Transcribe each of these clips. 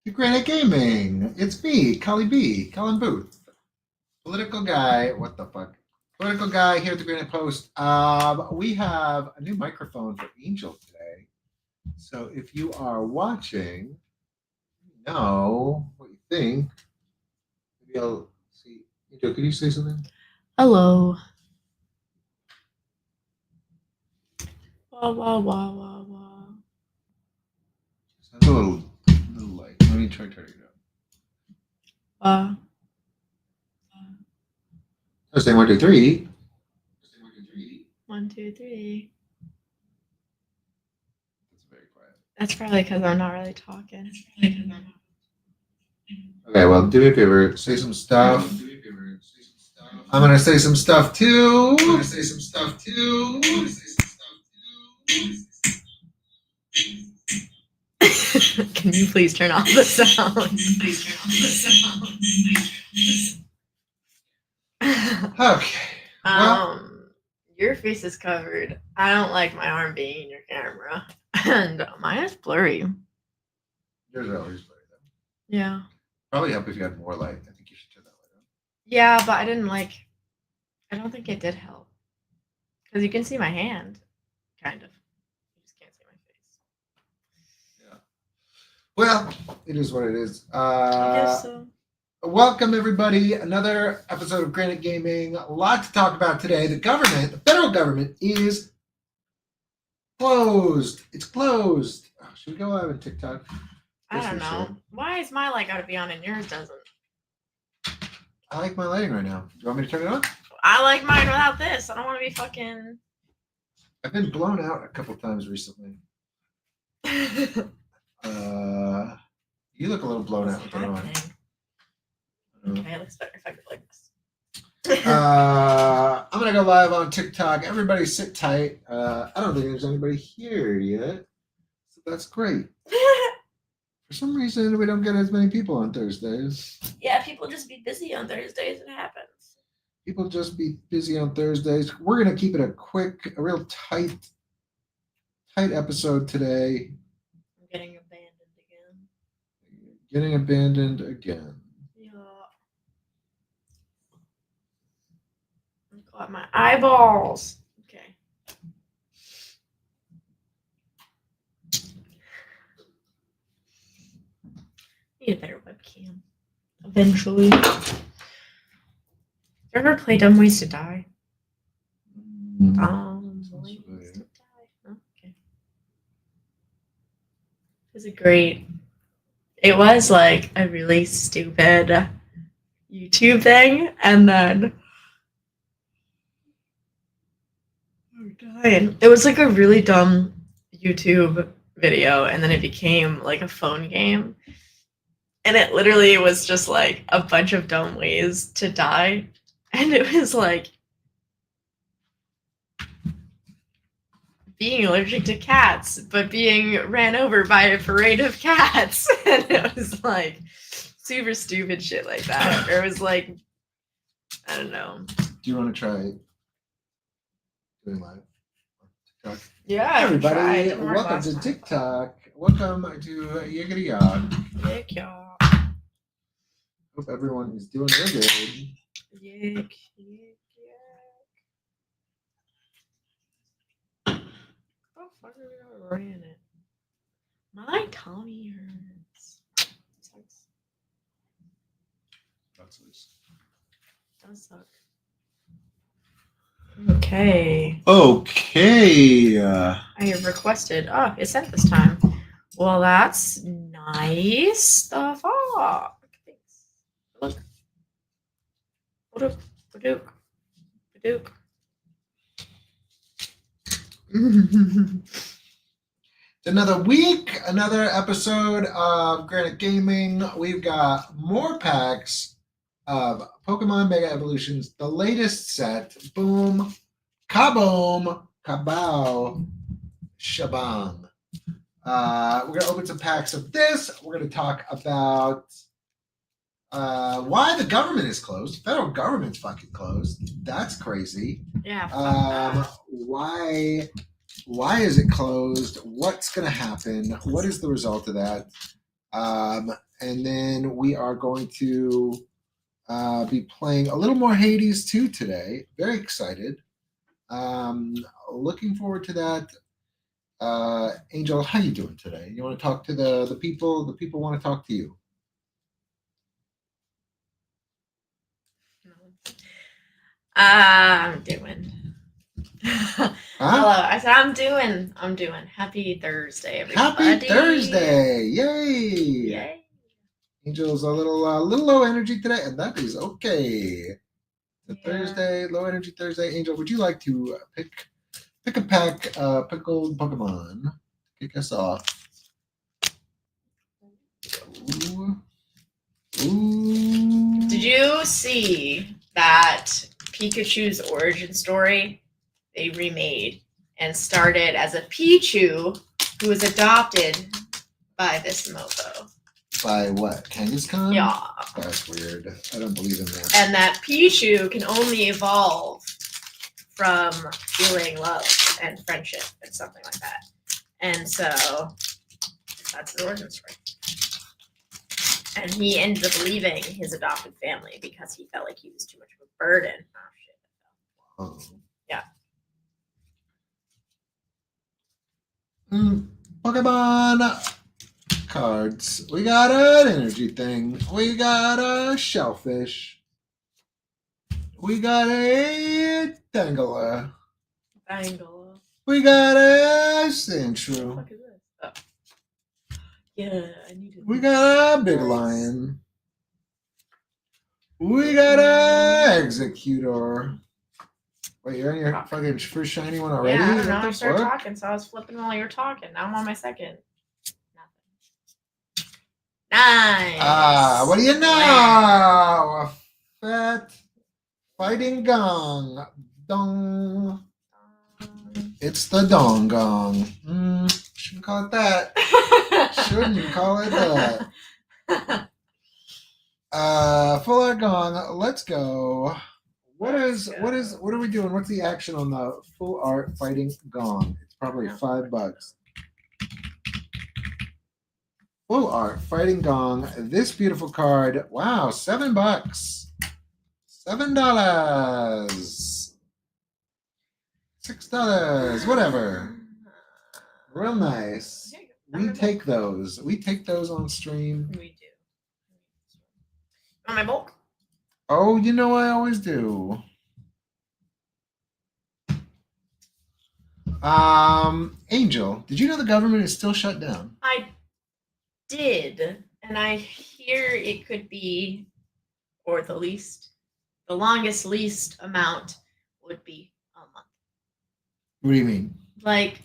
The Granite Gaming. It's me, Colin Booth, political guy. What the fuck? Political guy here at the Granite Post. We have a new microphone for Angel today. So if you are watching, let me know what you think. Maybe I'll see. Angel, could you say something? Hello. Wah, wah, wah, wah, wah. Sounds a little light. Let me try turning it up. Wah. Testing 1, 2, 3. 1, 2, 3. That's very quiet. That's probably because I'm not really talking. Okay, well, do me a favor. Say some stuff. I'm gonna say some stuff too. Can you please turn off the sound? Okay. Your face is covered. I don't like my arm being in your camera. And mine is blurry. Yours are always blurry though. Yeah. Probably help if you had more light. I think you should turn that light on. Yeah, but I don't think it did help. Because you can see my hand. Kind of. You just can't see my face. Yeah. Well, it is what it is. I guess so. Welcome, everybody. Another episode of Granite Gaming. A lot to talk about today. The federal government is closed. It's closed. Oh, should we go live on TikTok? I don't know. Why is my light got to be on and yours doesn't? I like my lighting right now. Do you want me to turn it on? I like mine without this. I don't want to be fucking... I've been blown out a couple times recently. You look a little blown out with it on. Okay, it looks better if I go like this. I'm gonna go live on TikTok. Everybody sit tight. I don't think there's anybody here yet, so that's great. For some reason, we don't get as many people on Thursdays. Yeah, people just be busy on Thursdays. It happens. People just be busy on Thursdays. We're gonna keep it a real tight episode today. I'm getting abandoned again. Getting abandoned again. Got my eyeballs. Okay. Need a better webcam. Eventually. You ever play Dumb Ways to Die? Ways to Die. Oh, okay. It was great. It was like a really stupid YouTube thing, and then it was like a really dumb YouTube video, and then it became like a phone game. And it literally was just like a bunch of dumb ways to die. And it was like being allergic to cats, but being ran over by a parade of cats. And it was like super stupid shit like that. Or it was like, I don't know. Do you want to try doing live? TikTok? Yeah, everybody, welcome to TikTok. Welcome to Yiggity Yog. Hope everyone is doing real good. Yig, yig, yig. Oh, fuck, I ran it. My tummy hurts. Sucks. Does suck. Okay. I have requested. Oh, it sent this time. Well, that's nice. The fuck. Thanks. Look. Badook. Another week, another episode of Granite Gaming. We've got more packs of Pokemon Mega Evolutions, the latest set. Boom, kaboom, kabow, shabam. We're going to open some packs of this. We're going to talk about why the government is closed. The federal government's fucking closed. That's crazy. Yeah. Why is it closed? What's going to happen? What is the result of that? and then we are going to be playing a little more Hades 2 today. Very excited. Looking forward to that. Angel, how you doing today? You want to talk to the people? The people want to talk to you. I'm doing. Hello. I said I'm doing. Happy Thursday, everybody. Happy Thursday! Yay! Yay. Angel's a little low energy today, and that is okay. The Thursday, low energy Thursday. Angel, would you like to pick a pack pickled Pokemon to kick us off? Ooh. Ooh. Did you see that Pikachu's origin story they remade and started as a Pichu who was adopted by this mofo? By what? Kangaskhan? Yeah. That's weird. I don't believe in that. And that Pichu can only evolve from feeling love and friendship and something like that. And so that's his origin story. And he ended up leaving his adopted family because he felt like he was too much of a burden. Oh, shit. Oh. Yeah. Pokemon cards. We got an energy thing. We got a shellfish. We got a Tangela. We got a Sandshrew. What the fuck is this? Oh. Yeah, I need to. We got a big lion. We got a Executor. Wait, you're on your fucking first shiny one already? Yeah, I don't know. What the I started fuck? talking, so I was flipping while you were talking. Now I'm on my second. Nothing. Nice. What do you know? A fat fighting gong. Dong. It's the dong gong. Shouldn't call it that. Shouldn't call it that. Full art gong. Let's go. What are we doing? What's the action on the full art fighting gong? It's probably $5. Full art fighting gong. This beautiful card. Wow, $7. $7. $6. Whatever. Real nice. We take those. We take those on stream. We do. On my bulk? Oh, you know I always do. Angel, did you know the government is still shut down? I did, and I hear it could be, or the longest least amount would be a month. What do you mean? Like,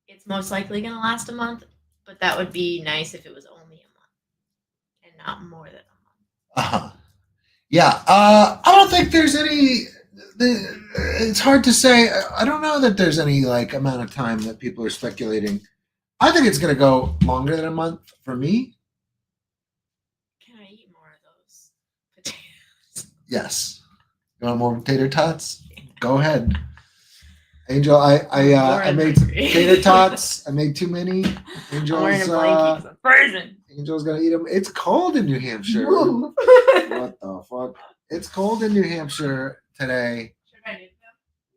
it's most likely going to last a month, but that would be nice if it was only a month and not more than a month. Yeah. I don't think there's any. It's hard to say. I don't know that there's any like amount of time that people are speculating. I think it's going to go longer than a month for me. Can I eat more of those potatoes? Yes. You want more tater tots? Go ahead. Angel, I made some tater tots. I made too many. I'm wearing a blankie because I'm frozen. Angel's gonna eat them. It's cold in New Hampshire. What the fuck? It's cold in New Hampshire today. Should I nuke them?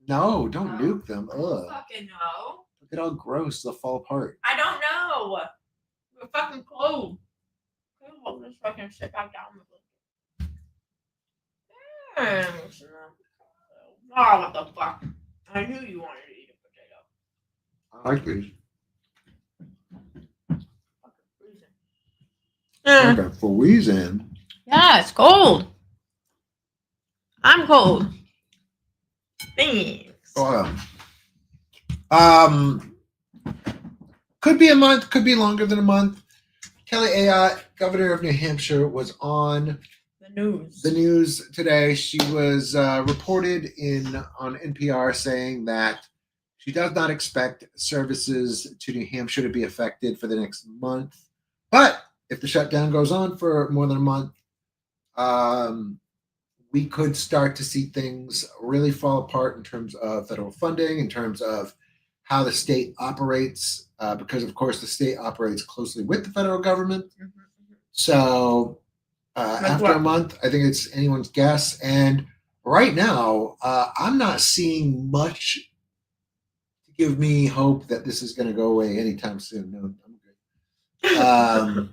No, don't nuke them. Ugh. Fucking no. Look at how gross they'll fall apart. I don't know. We're fucking cold. I'll just fucking sit back down with it. Oh, what the fuck? I knew you wanted to eat a potato. I like these. Yeah. Okay, for wheezing. Yeah, it's cold. I'm cold. Thanks. Oh, could be a month, could be longer than a month. Kelly Ayotte, governor of New Hampshire, was on the news today. She was reported on NPR saying that she does not expect services to New Hampshire to be affected for the next month. But if the shutdown goes on for more than a month, we could start to see things really fall apart in terms of federal funding, in terms of how the state operates, because, of course, the state operates closely with the federal government. So after a month, I think it's anyone's guess. And right now, I'm not seeing much to give me hope that this is going to go away anytime soon. No, I'm good.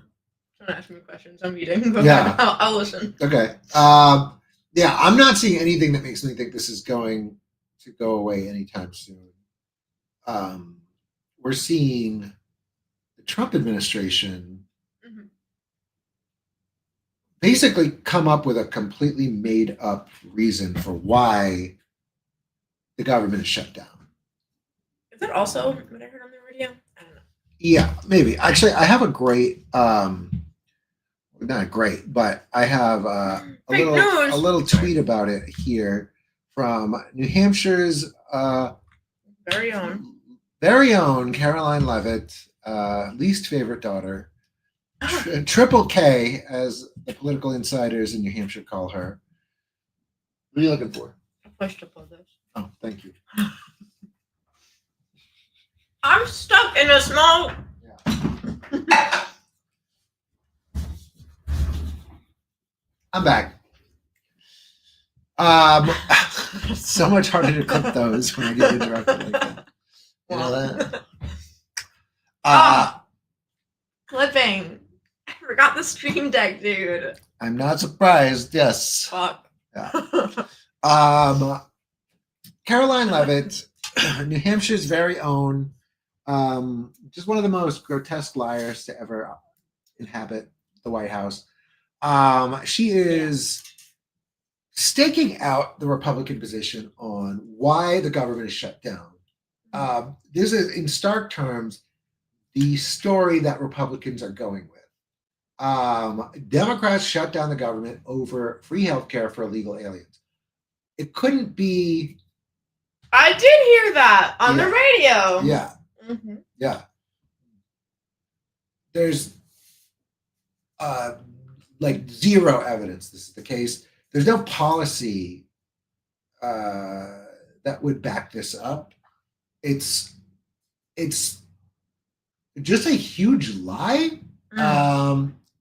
Don't ask me questions. I'm eating. But Yeah. I'll listen. Okay. Yeah, I'm not seeing anything that makes me think this is going to go away anytime soon. We're seeing the Trump administration basically come up with a completely made up reason for why the government is shut down. Is that also what I heard on the radio? I don't know. Yeah, maybe. Actually, I have a great, not great, but I have a little tweet about it here from New Hampshire's very own Caroline Levitt, least favorite daughter. Triple K, as the political insiders in New Hampshire call her. What are you looking for? I pushed up on this. Oh, thank you. I'm stuck in a small. Yeah. I'm back. So much harder to cook those when I get interrupted like that. You know that? Clipping. I forgot the stream deck, dude. I'm not surprised. Yes. Fuck. Yeah. Caroline Levitt, New Hampshire's very own, just one of the most grotesque liars to ever inhabit the White House. She is staking out the Republican position on why the government is shut down. This is, in stark terms, the story that Republicans are going with. Democrats shut down the government over free healthcare for illegal aliens. It couldn't be. I did hear that on the radio. Yeah. Mm-hmm. Yeah. There's like zero evidence this is the case. There's no policy that would back this up. It's just a huge lie.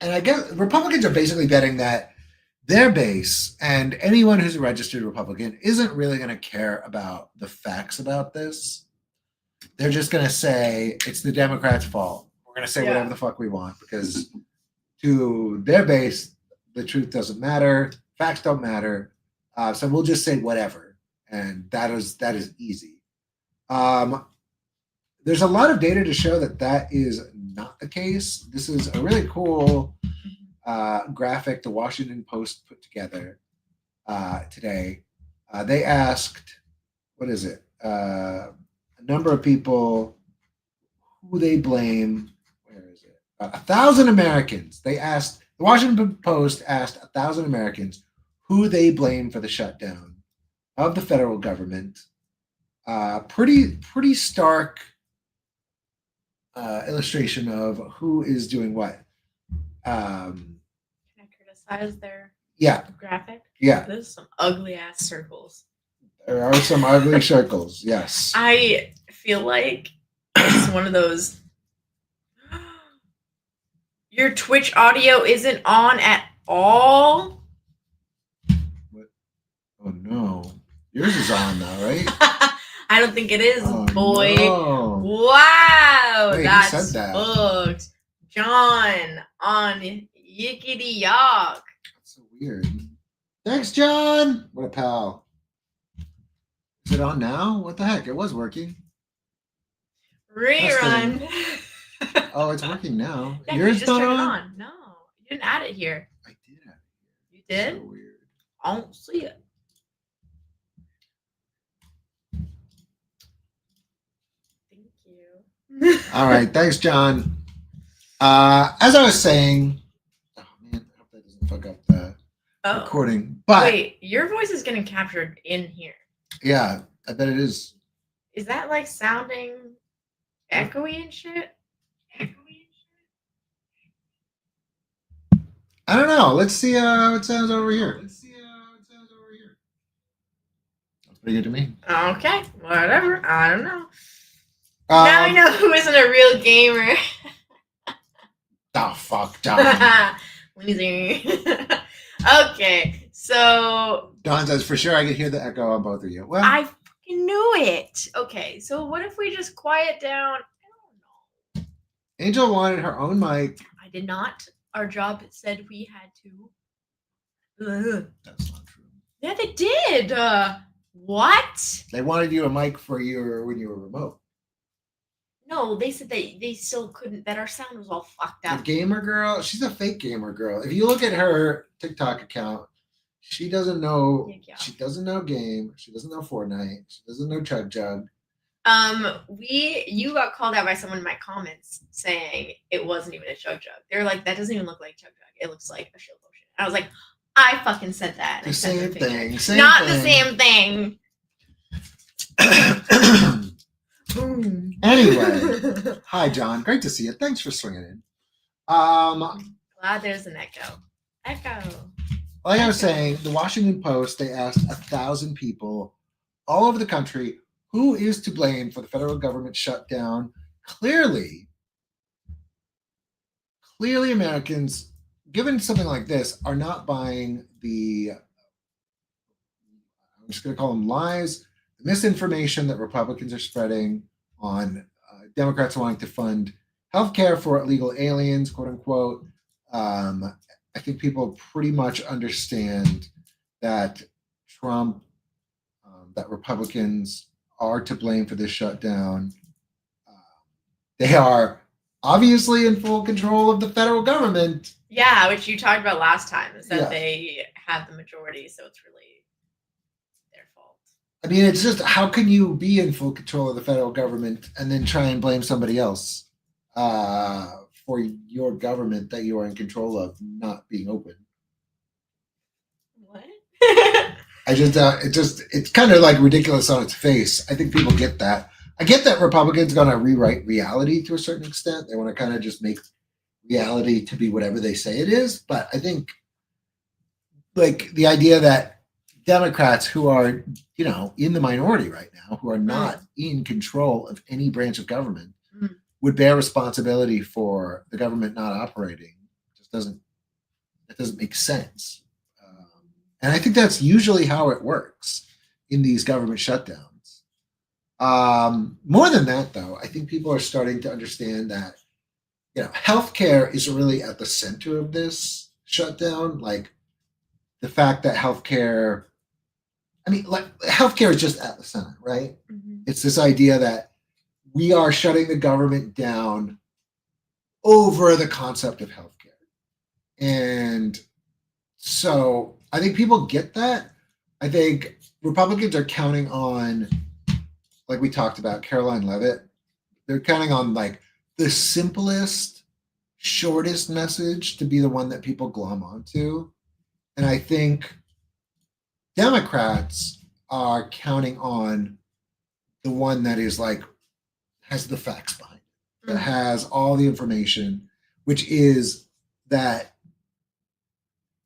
And I guess Republicans are basically betting that their base and anyone who's a registered Republican isn't really going to care about the facts about this. They're just going to say it's the Democrats' fault. We're going to say whatever the fuck we want because to their base, the truth doesn't matter. Facts don't matter. So we'll just say whatever. And that is easy. There's a lot of data to show that that is not the case. This is a really cool graphic the Washington Post put together today. They asked, what is it? A number of people who they blame. Where is it? 1,000 Americans. They asked, the Washington Post asked 1,000 Americans who they blame for the shutdown of the federal government. Pretty stark illustration of who is doing what. Can I criticize their graphic? Yeah. There's some ugly ass circles. There are some ugly circles, yes. I feel like it's one of those. Your Twitch audio isn't on at all. What? Oh no. Yours is on now, right? I don't think it is, boy. No. Wow, Wait, that's who said that? booked. John on Yickety Yock. That's so weird. Thanks, John. What a pal. Is it on now? What the heck? It was working. Rerun. Oh, it's working now. Yeah, Yours you just not turned on? it on. No, you didn't add it here. I did have it. You did? So weird. I don't see it. Thank you. All right. Thanks, John. As I was saying, oh man, I hope that doesn't fuck up the recording. But wait, your voice is getting captured in here. Yeah, I bet it is. Is that like sounding echoey and shit? I don't know. Let's see how it sounds over here. That's pretty good to me. Okay, whatever. I don't know. Now I know who isn't a real gamer. Oh, fuck, John. Wheezy. Okay, so Don says, for sure I could hear the echo on both of you. Well, I fucking knew it. Okay, so what if we just quiet down? I don't know. Angel wanted her own mic. I did not. Our job said we had to. Ugh. That's not true. Yeah, they did. What? They wanted you a mic for you when you were remote. No, they said they still couldn't. That our sound was all fucked The up. gamer girl, she's a fake gamer girl. If you look at her TikTok account, she doesn't know. Yeah. She doesn't know game. She doesn't know Fortnite. She doesn't know Chug Jug. You got called out by someone in my comments saying it wasn't even a Chug Jug. They're like, that doesn't even look like Chug Jug. It looks like a shield potion. I was like, I fucking said that. The same thing. Not the same thing. Anyway, hi John, great to see you. Thanks for swinging in. Glad there's an echo. Like I was saying, the Washington Post, they asked 1,000 people all over the country who is to blame for the federal government shutdown. Clearly Americans, given something like this, are not buying the, I'm just going to call them lies, the misinformation that Republicans are spreading on Democrats wanting to fund healthcare for illegal aliens, quote unquote. I think people pretty much understand that Trump, that Republicans are to blame for this shutdown. They are obviously in full control of the federal government. Yeah, which you talked about last time, is that they have the majority, so it's really their fault. I mean, it's just, how can you be in full control of the federal government and then try and blame somebody else for your government that you are in control of not being open? What? It's kind of like ridiculous on its face. I think people get that. I get that Republicans are going to rewrite reality to a certain extent. They want to kind of just make reality to be whatever they say it is. But I think, like, the idea that Democrats who are, in the minority right now, who are not in control of any branch of government, would bear responsibility for the government not operating just doesn't make sense. And I think that's usually how it works in these government shutdowns. More than that, though, I think people are starting to understand that, healthcare is really at the center of this shutdown. Like, the fact that healthcare is just at the center, right? Mm-hmm. It's this idea that we are shutting the government down over the concept of healthcare. And so I think people get that. I think Republicans are counting on, like we talked about, Caroline Leavitt. They're counting on, like, the simplest, shortest message to be the one that people glom onto. And I think Democrats are counting on the one that is, like, has the facts behind it, that has all the information, which is that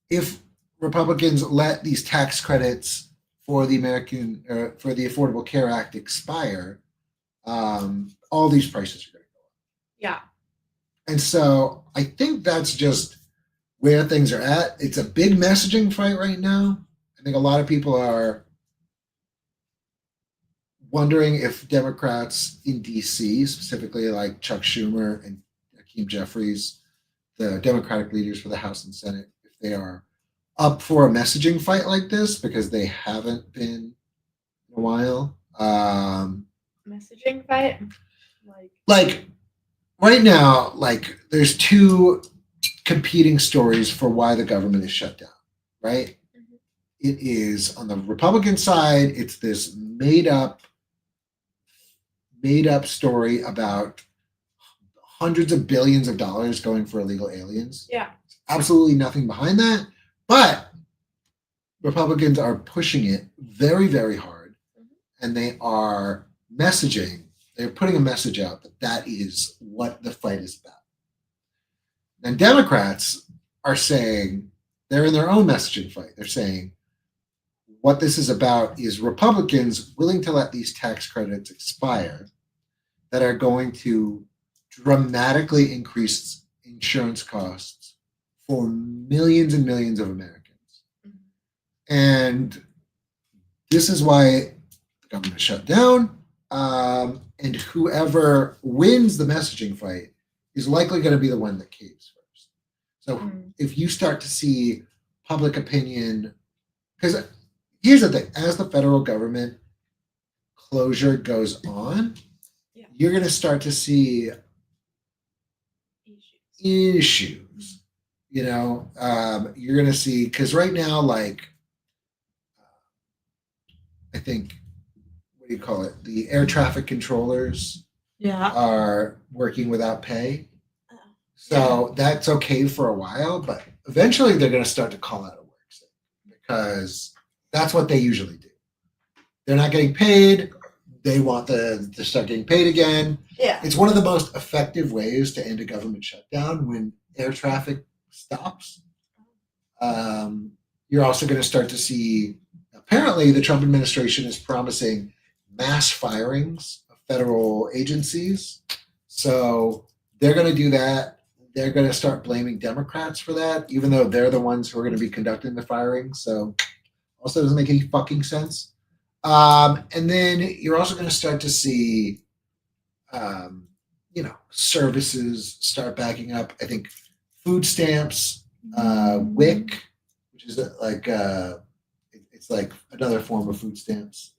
if Republicans let these tax credits for the for the Affordable Care Act expire, all these prices are going to go up. Yeah. And so I think that's just where things are at. It's a big messaging fight right now. I think a lot of people are wondering if Democrats in DC, specifically like Chuck Schumer and Hakeem Jeffries, the Democratic leaders for the House and Senate, if they are up for a messaging fight like this, because they haven't been in a while. Messaging fight? Like right now, like, there's two competing stories for why the government is shut down, right? Mm-hmm. It is, on the Republican side, it's this made up story about hundreds of billions of dollars going for illegal aliens. Yeah. Absolutely nothing behind that. But Republicans are pushing it very, very hard. Mm-hmm. And they are messaging, they're putting a message out that is what the fight is about. And Democrats are saying, they're in their own messaging fight. They're saying what this is about is Republicans willing to let these tax credits expire that are going to dramatically increase insurance costs for millions and millions of Americans. And this is why the government shut down. And whoever wins the messaging fight is likely going to be the one that caves first. So if you start to see public opinion, because here's the thing, as the federal government closure goes on, you're going to start to see issues. You're going to see, because right now, like, I think, what do you call it? The air traffic controllers are working without pay. So that's okay for a while, but eventually they're going to start to call out a work sick because that's what they usually do. They're not getting paid. They want to start getting paid again. Yeah. It's one of the most effective ways to end a government shutdown when air traffic stops. You're also going to start to see, apparently the Trump administration is promising mass firings of federal agencies. So they're going to do that. They're going to start blaming Democrats for that, even though they're the ones who are going to be conducting the firing. So also doesn't make any fucking sense. And then you're also going to start to see, services start backing up. I think food stamps, WIC, which is like it's like another form of food stamps.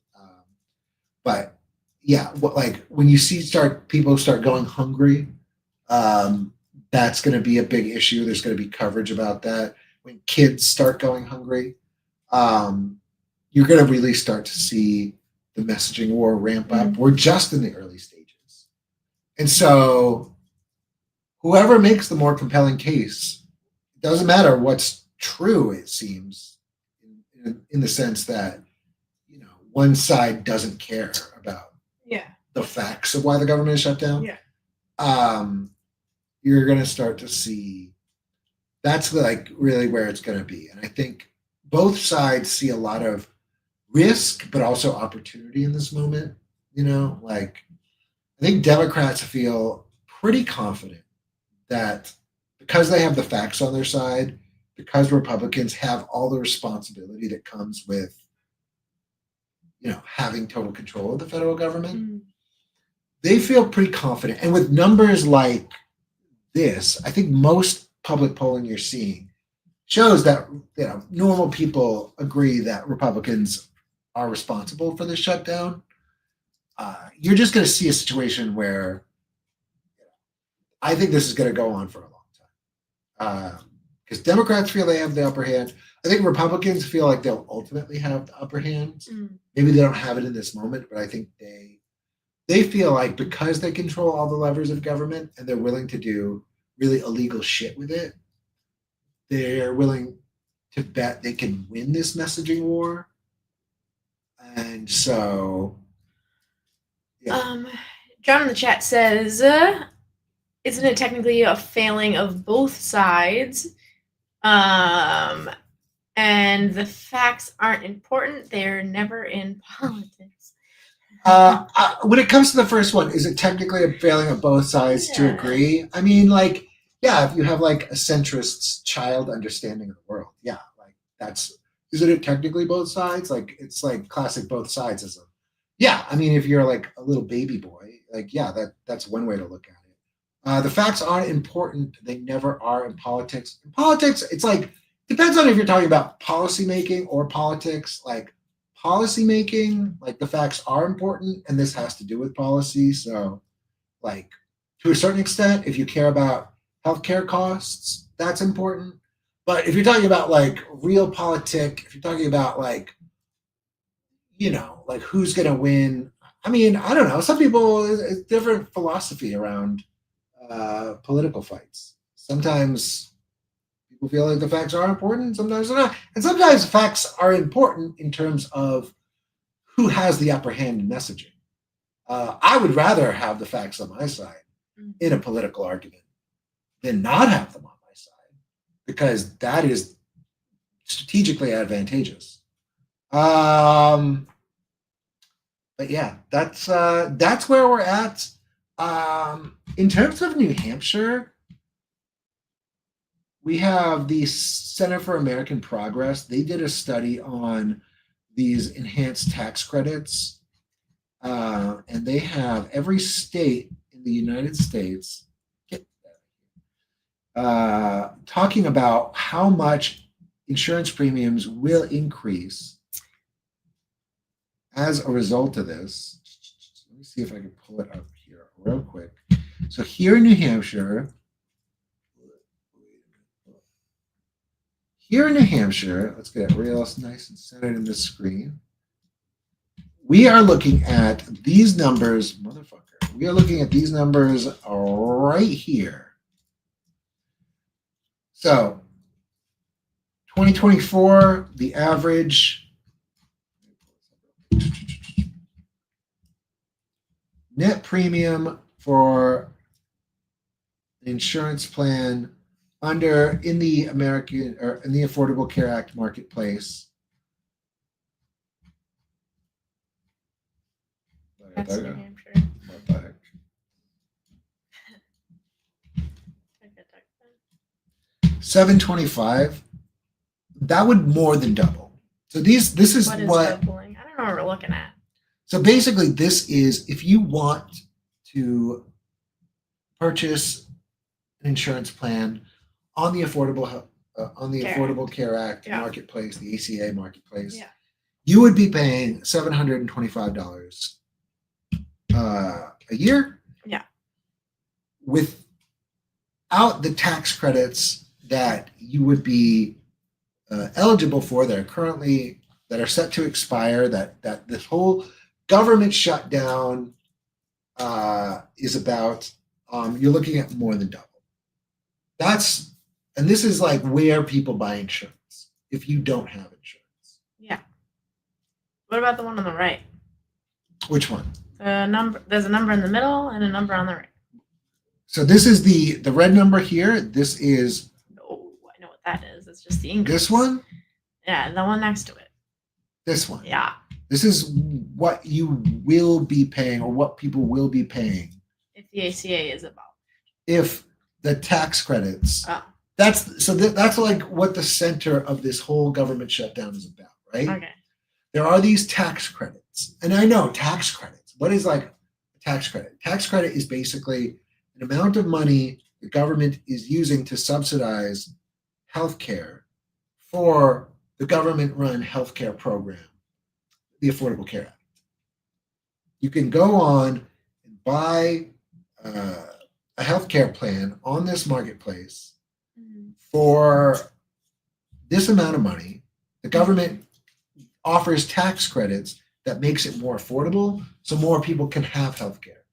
But yeah, when you see people start going hungry, that's going to be a big issue. There's going to be coverage about that. When kids start going hungry, you're going to really start to see the messaging war ramp up. We're just in the early stages. And so whoever makes the more compelling case, it doesn't matter what's true, it seems, in the sense that, one side doesn't care about the facts of why the government is shut down. You're going to start to see that's like really where it's going to be. And I think both sides see a lot of risk, but also opportunity in this moment. I think Democrats feel pretty confident that because they have the facts on their side, because Republicans have all the responsibility that comes with, having total control of the federal government, they feel pretty confident. And with numbers like this, I think most public polling you're seeing shows that normal people agree that Republicans are responsible for this shutdown. You're just going to see a situation where I think this is going to go on for a long time because Democrats feel they have the upper hand. I think Republicans feel like they'll ultimately have the upper hand. Maybe they don't have it in this moment, but I think they feel like because they control all the levers of government and they're willing to do really illegal shit with it, they're willing to bet they can win this messaging war. And so, John in the chat says, isn't it technically a failing of both sides? And the facts aren't important. They're never in politics. When it comes to the first one, is it technically a failing of both sides to agree? I mean, if you have like a centrist's child understanding of the world, isn't it technically both sides? Like, it's like classic both sidesism. Yeah, I mean, if you're like a little baby boy, that's one way to look at it. The facts aren't important. They never are in politics. In politics, it's like, depends on if you're talking about policy making or politics. Like policy making, the facts are important, and this has to do with policy. So, to a certain extent, if you care about healthcare costs, that's important. But if you're talking about real politic, if you're talking about who's gonna win, I mean, I don't know. Some people, it's different philosophy around political fights. Sometimes people feel like the facts are important, sometimes they're not. And sometimes facts are important in terms of who has the upper hand in messaging. I would rather have the facts on my side in a political argument than not have them on my side, because that is strategically advantageous. But yeah, that's where we're at. In terms of New Hampshire, we have the Center for American Progress. They did a study on these enhanced tax credits, and they have every state in the United States talking about how much insurance premiums will increase as a result of this. Let me see if I can pull it up here real quick. So here in New Hampshire, let's get it real nice and centered in the screen. We are looking at these numbers, motherfucker. We are looking at these numbers right here. So 2024, the average net premium for an insurance plan in the American or in the Affordable Care Act marketplace. That's New Hampshire. What the heck? 725. That would more than double. So this is what doubling? I don't know what we're looking at. So basically, this is if you want to purchase an insurance plan on the Affordable Care Act marketplace, the ACA marketplace, you would be paying $725 a year. Yeah. Without the tax credits that you would be eligible for that are set to expire, that this whole government shutdown is about, you're looking at more than double. And this is like where people buy insurance if you don't have insurance. Yeah. What about the one on the right? Which one? There's a number in the middle and a number on the right. So this is the red number here. This is. Oh, I know what that is. It's just the increase. This one? Yeah, the one next to it. This one. Yeah. This is what you will be paying, or what people will be paying. If the ACA is about. If the tax credits. Oh. That's like what the center of this whole government shutdown is about, right? Okay. There are these tax credits. And I know tax credits. What is like a tax credit? Tax credit is basically an amount of money the government is using to subsidize healthcare for the government-run healthcare program, the Affordable Care Act. You can go on and buy a healthcare plan on this marketplace for this amount of money. The government offers tax credits that makes it more affordable so more people can have healthcare.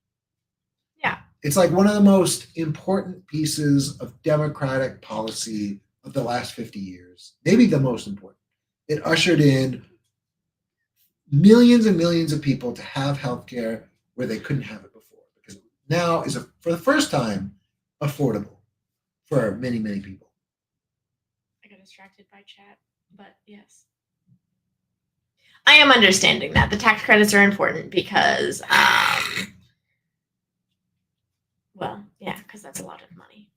Yeah. It's like one of the most important pieces of democratic policy of the last 50 years, maybe the most important. It ushered in millions and millions of people to have healthcare where they couldn't have it before, because now is for the first time affordable for many, many people. I got distracted by chat, but yes. I am understanding that the tax credits are important because, because that's a lot of money.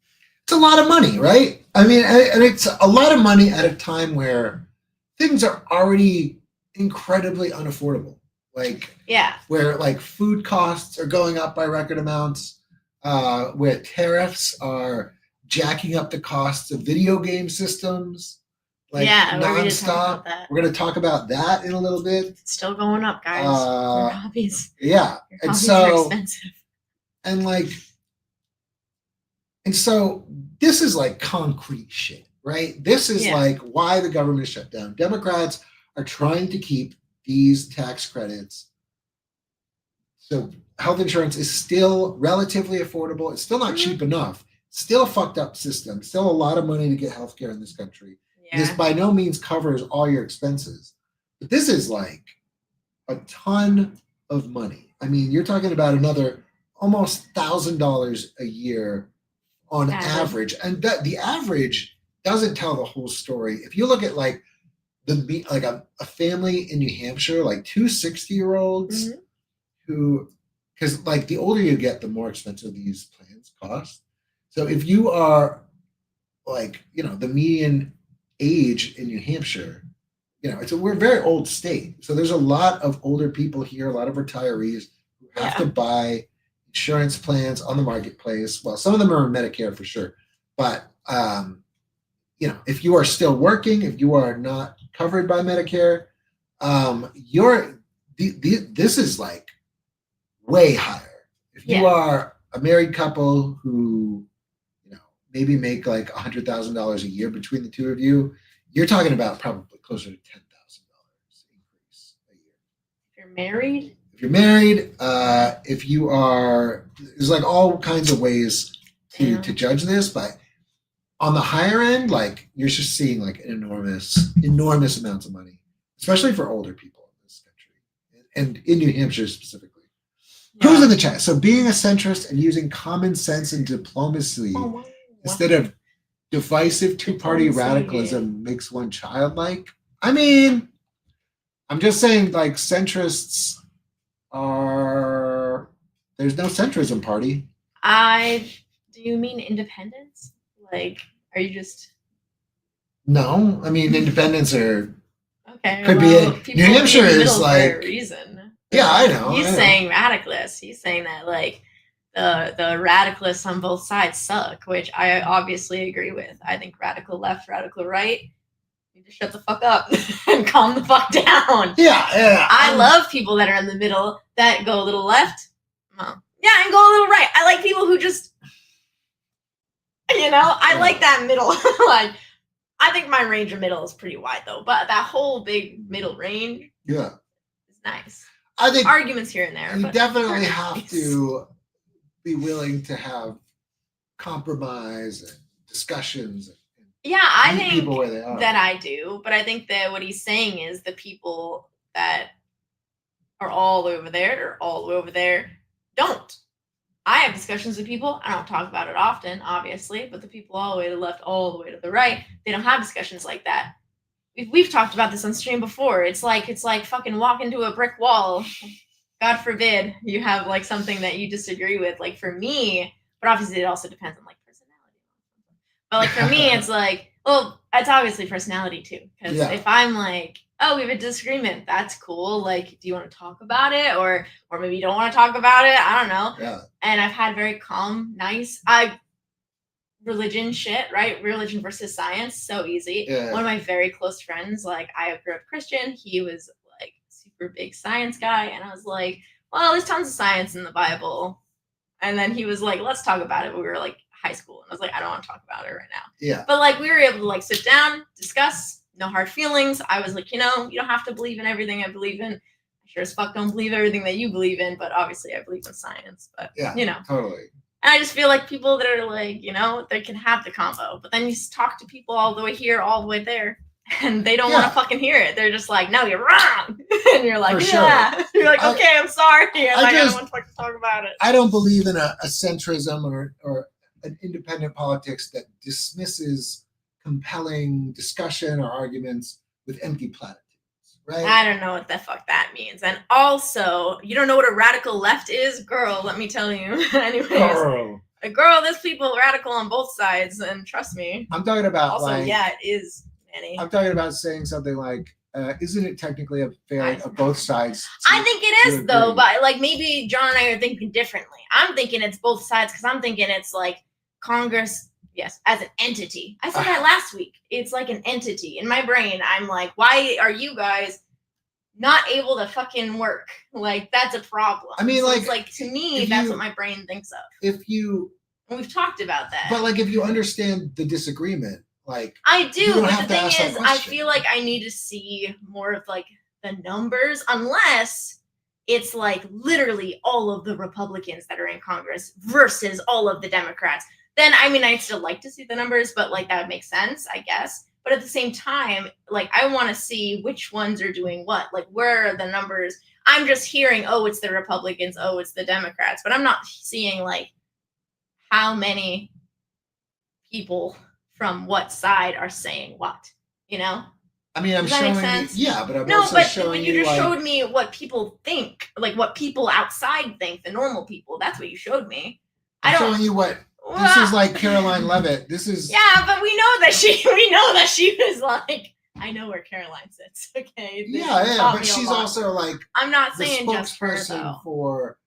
It's a lot of money, right? I mean, and it's a lot of money at a time where things are already incredibly unaffordable. Like, where like food costs are going up by record amounts, where tariffs are jacking up the costs of video game systems. Like nonstop. We're going to talk about that in a little bit. It's still going up, guys. Your hobbies. Yeah. Your hobbies are expensive. And so this is like concrete shit, right? This is like why the government is shut down. Democrats are trying to keep these tax credits. So health insurance is still relatively affordable. It's still not cheap enough. Still a fucked up system. Still a lot of money to get healthcare in this country. This by no means covers all your expenses, but this is like a ton of money. I mean, you're talking about another almost $1,000 a year on average, and that the average doesn't tell the whole story. If you look at like a family in New Hampshire, like two 60-year-olds who, because like the older you get, the more expensive these plans cost. So if you are like, the median age in New Hampshire, we're a very old state. So there's a lot of older people here, a lot of retirees who have to buy insurance plans on the marketplace. Well, some of them are Medicare for sure, but if you are still working, if you are not covered by Medicare, this is like way higher. If you are a married couple who, maybe make like $100,000 a year between the two of you, you're talking about probably closer to $10,000 increase a year. If you're married, if you are, there's like all kinds of ways to judge this, but on the higher end, like you're just seeing like enormous amounts of money, especially for older people in this country and in New Hampshire specifically. Yeah. Who's in the chat? So being a centrist and using common sense and diplomacy instead of divisive two-party radicalism makes one childlike. I mean, I'm just saying, like, centrists are. There's no centrism party. Do you mean independence? Like, are you just? No, I mean independents are. Okay. Could be it. New Hampshire is like. For a reason. Yeah, I know. He's saying radicalists. He's saying that like. The radicalists on both sides suck, which I obviously agree with. I think radical left, radical right, need to shut the fuck up and calm the fuck down. Yeah. I love people that are in the middle that go a little left. Well, yeah, and go a little right. I like people who just, I like that middle. Like, I think my range of middle is pretty wide though, but that whole big middle range, is nice. I think arguments here and there. You definitely have to be willing to have compromise and discussions. Yeah, I think people where they are. That I do, but I think that what he's saying is the people that are all the way over there or all the way over there don't. I have discussions with people. I don't talk about it often, obviously, but the people all the way to the left, all the way to the right, they don't have discussions like that. We've talked about this on stream before. It's like fucking walking to a brick wall. God forbid you have like something that you disagree with. Like for me, but obviously it also depends on like personality. But like for me, it's like, well, it's obviously personality too. Because if I'm like, oh, we have a disagreement, that's cool. Like, do you want to talk about it, or maybe you don't want to talk about it? I don't know. Yeah. And I've had very calm, nice. Religion shit, right? Religion versus science, so easy. Yeah. One of my very close friends, like I grew up Christian. He was like super big science guy, and I was like, well, there's tons of science in the Bible. And then he was like, let's talk about it. We were like high school, and I was like, I don't want to talk about it right now. Yeah. But like we were able to like sit down, discuss, no hard feelings. I was like, you don't have to believe in everything I believe in. I sure as fuck don't believe everything that you believe in, but obviously I believe in science. But totally. And I just feel like people that are like, they can have the combo, but then you talk to people all the way here, all the way there, and they don't want to fucking hear it. They're just like, no, you're wrong. And you're like, yeah. You're like, okay, I'm sorry. I don't want to fucking talk about it. I don't believe in a centrism or an independent politics that dismisses compelling discussion or arguments with empty platitudes. Right? I don't know what the fuck that means. And also, you don't know what a radical left is? Girl, let me tell you. Anyways. Girl, there's people radical on both sides, and trust me. I'm talking about also, it is, Manny. I'm talking about saying something like, isn't it technically a failing of both sides? I think it is, though, but like maybe John and I are thinking differently. I'm thinking it's both sides because I'm thinking it's like Congress. Yes, as an entity. I said that last week. It's like an entity. In my brain, I'm like, why are you guys not able to fucking work? Like, that's a problem. I mean, so like, it's like, to me, that's what my brain thinks of. And we've talked about that. But, like, if you understand the disagreement, like... I do, but the thing is, I feel like I need to see more of, like, the numbers, unless it's, like, literally all of the Republicans that are in Congress versus all of the Democrats. Then, I mean, I'd still like to see the numbers, but, like, that would make sense, I guess. But at the same time, like, I want to see which ones are doing what. Like, where are the numbers? I'm just hearing, oh, it's the Republicans, oh, it's the Democrats. But I'm not seeing, like, how many people from what side are saying what, I mean, I'm showing you, yeah, but I'm also showing you just showed me what people think, like what people outside think, the normal people. That's what you showed me. I'm showing you what This is like Caroline Levitt. This is yeah, but we know that she was like, I know where Caroline sits. Okay. yeah, but she's also like I'm not the saying just her spokesperson though. for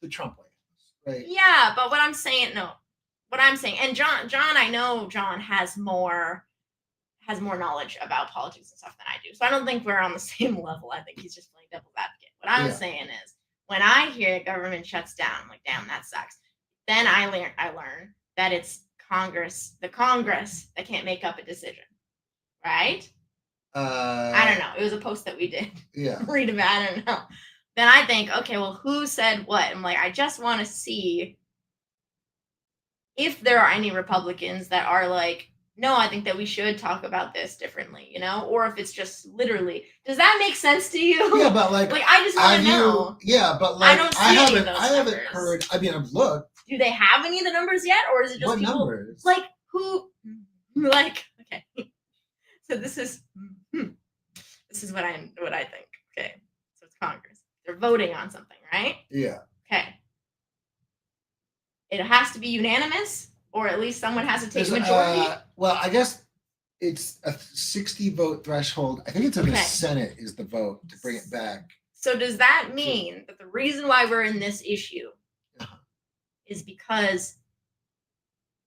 the Trump White House, right? Yeah, but what I'm saying, and John, I know John has more knowledge about politics and stuff than I do. So I don't think we're on the same level. I think he's just playing devil's advocate. What I'm saying is, when I hear government shuts down, I'm like, damn, that sucks. Then I learn that it's the Congress that can't make up a decision, right? I don't know. It was a post that we did. Yeah. Read about. I don't know. Then I think, okay, well, who said what? I'm like, I just want to see if there are any Republicans that are like, no, I think that we should talk about this differently, you know, or if it's just literally. Does that make sense to you? Yeah, but like I just want to know. Yeah, but like I don't see any of those I haven't numbers. heard. I mean, I've looked. Do they have any of the numbers yet, or is it just What people numbers? like who? Like, okay, so this is what I think. Okay, so it's Congress. They're voting on something, right? Yeah. Okay. It has to be unanimous, or at least someone has to take a majority. Well, I guess it's a 60 vote threshold. I think it's in the Senate is the vote to bring it back. So does that mean that the reason why we're in this issue is because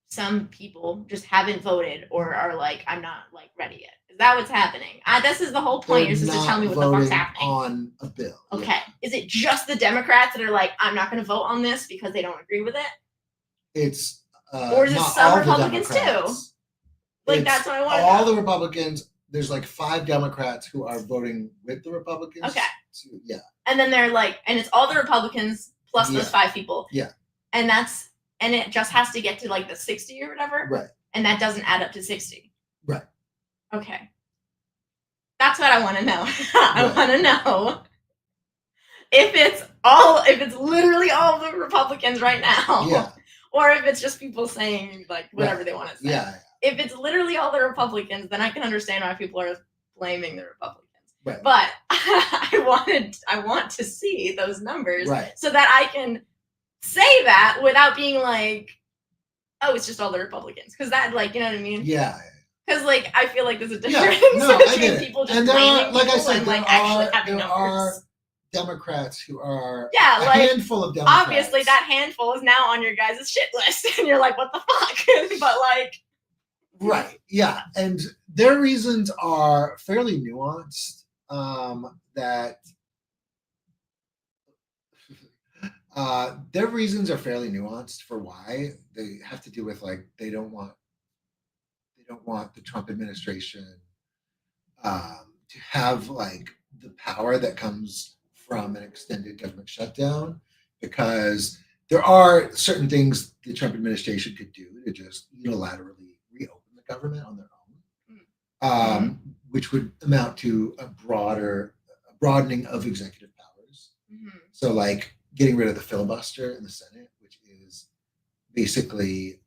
some people just haven't voted or are like, I'm not like ready yet? Is that what's happening? This is the whole point. You're supposed to tell me what the fuck's happening. On a bill. Okay. Yeah. Is it just the Democrats that are like, I'm not going to vote on this because they don't agree with it? It's or is it some Republicans too? Like, that's what I want to know. All the Republicans, there's like 5 Democrats who are voting with the Republicans. Okay. So, yeah. And then they're like, and it's all the Republicans plus those 5 people. Yeah. And it just has to get to like the 60 or whatever. Right. And that doesn't add up to 60. Right. Okay. That's what I want to know. I want to know if it's literally all the Republicans right now. Yeah. Or if it's just people saying like whatever they want to say. Yeah. If it's literally all the Republicans, then I can understand why people are blaming the Republicans. Right. But I want to see those numbers so that I can say that without being like, oh, it's just all the Republicans. Because that, like, you know what I mean? Yeah. Because, like, I feel like there's a difference between people just blaming people and, like, actually having numbers. Are Democrats who are a handful of Democrats. Obviously, that handful is now on your guys' shit list. And you're like, what the fuck? But, like... Right, yeah. And their reasons are fairly nuanced. Their reasons are fairly nuanced for why. They have to do with like they don't want the Trump administration to have like the power that comes from an extended government shutdown, because there are certain things the Trump administration could do to just unilaterally reopen the government on their own, which would amount to a broadening of executive powers. Mm-hmm. So like getting rid of the filibuster in the Senate, which is basically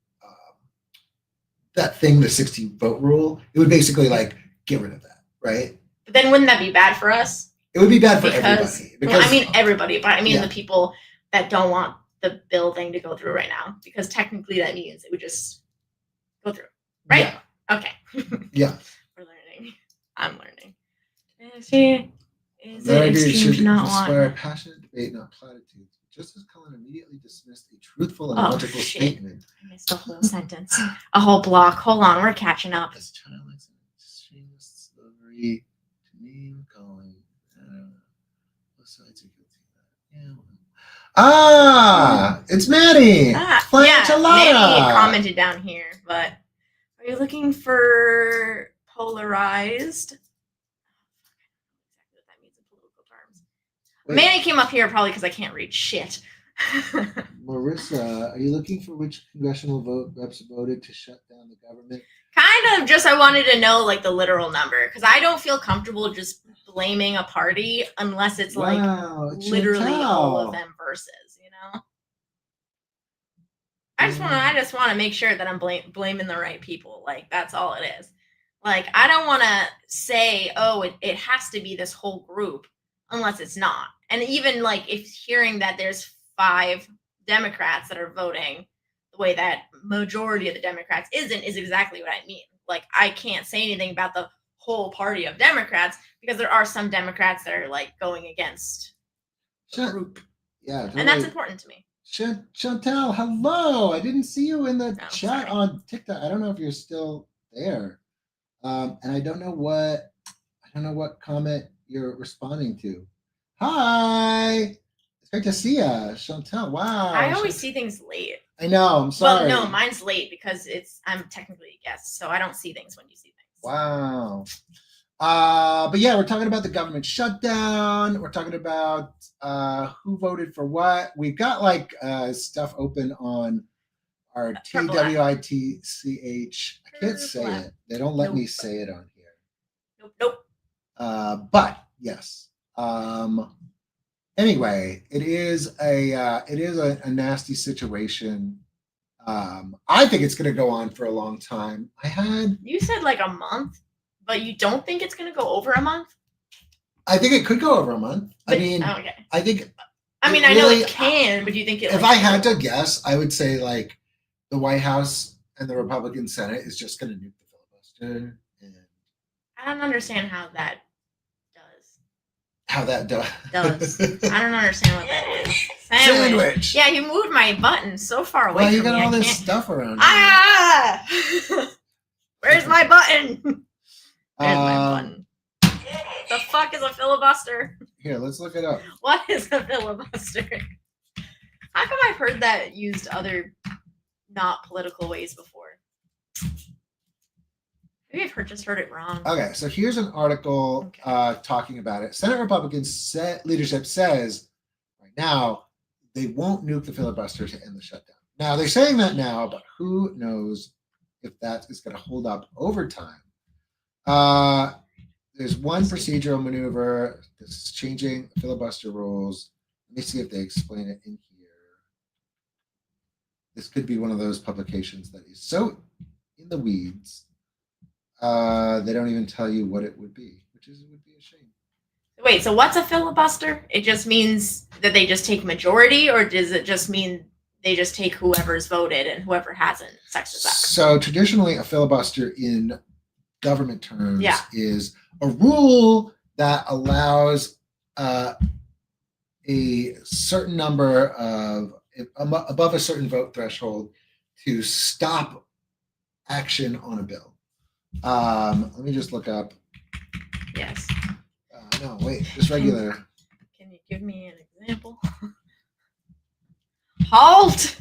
that thing, the 60 vote rule. It would basically like get rid of that, right? But then wouldn't that be bad for us? It would be bad for everybody. Well, I mean everybody, but I mean the people that don't want the bill thing to go through right now, because technically that means it would just go through, right? Yeah. Okay. Yeah. We're learning. I'm learning. Is it extreme to not want? Inspire passionate debate, not platitudes. Justice Cullen immediately dismissed a truthful and logical statement. I missed a whole sentence, a whole block. Hold on, we're catching up. As childlike extremist slavery to name calling. Both sides are guilty of that. Yeah. It's Maddie. Maddie commented down here, but are you looking for polarized? Manny came up here probably because I can't read shit. Marissa, are you looking for which congressional reps voted to shut down the government? Kind of. Just I wanted to know like the literal number, because I don't feel comfortable just blaming a party unless it's like literally all of them versus, you know. I just want to make sure that I'm blaming the right people. Like that's all it is. Like I don't want to say, oh, it has to be this whole group unless it's not. And even like if hearing that there's 5 Democrats that are voting the way that majority of the Democrats isn't is exactly what I mean. Like, I can't say anything about the whole party of Democrats because there are some Democrats that are like going against the group. Yeah, and that's important to me. Chantal, hello. I didn't see you in the chat sorry. on TikTok. I don't know if you're still there, and I don't know what comment you're responding to. Hi, it's great to see you, Chantal. Wow. I always see things late. I know. I'm sorry. Well, no, mine's late because I'm technically a guest, so I don't see things when you see things. Wow. But yeah, we're talking about the government shutdown. We're talking about who voted for what. We've got like stuff open on our TWITCH. I can't say it. They don't let me say it on here. Nope. But yes. Anyway, it is a nasty situation. I think it's going to go on for a long time. You said like a month. But you don't think it's going to go over a month? I think it could go over a month. But, okay. I think. I mean, I know it can, but do you think it? If I had to guess, I would say like the White House and the Republican Senate is just going to nuke the filibuster. I don't understand how that does. How that does? I don't understand what that is. Sandwich. Yeah, you moved my button so far away. Well, you got all this stuff around. Ah! Where's my button? There's my button. The fuck is a filibuster? Here, let's look it up. What is a filibuster? How come I've heard that used other not political ways before? Maybe I've just heard it wrong. Okay, so here's an article talking about it. Senate Republican leadership says right now they won't nuke the filibuster to end the shutdown. Now, they're saying that now, but who knows if that is going to hold up over time. There's one procedural maneuver. This is changing filibuster rules. Let me see if they explain it in here. This could be one of those publications that is so in the weeds. They don't even tell you what it would be, which would be a shame. Wait, so what's a filibuster? It just means that they just take majority, or does it just mean they just take whoever's voted and whoever hasn't sex is up? So traditionally, a filibuster in government terms is a rule that allows a certain number of above a certain vote threshold to stop action on a bill. Let me just look up. Yes. No, wait, just regular. Can you give me an example? Halt!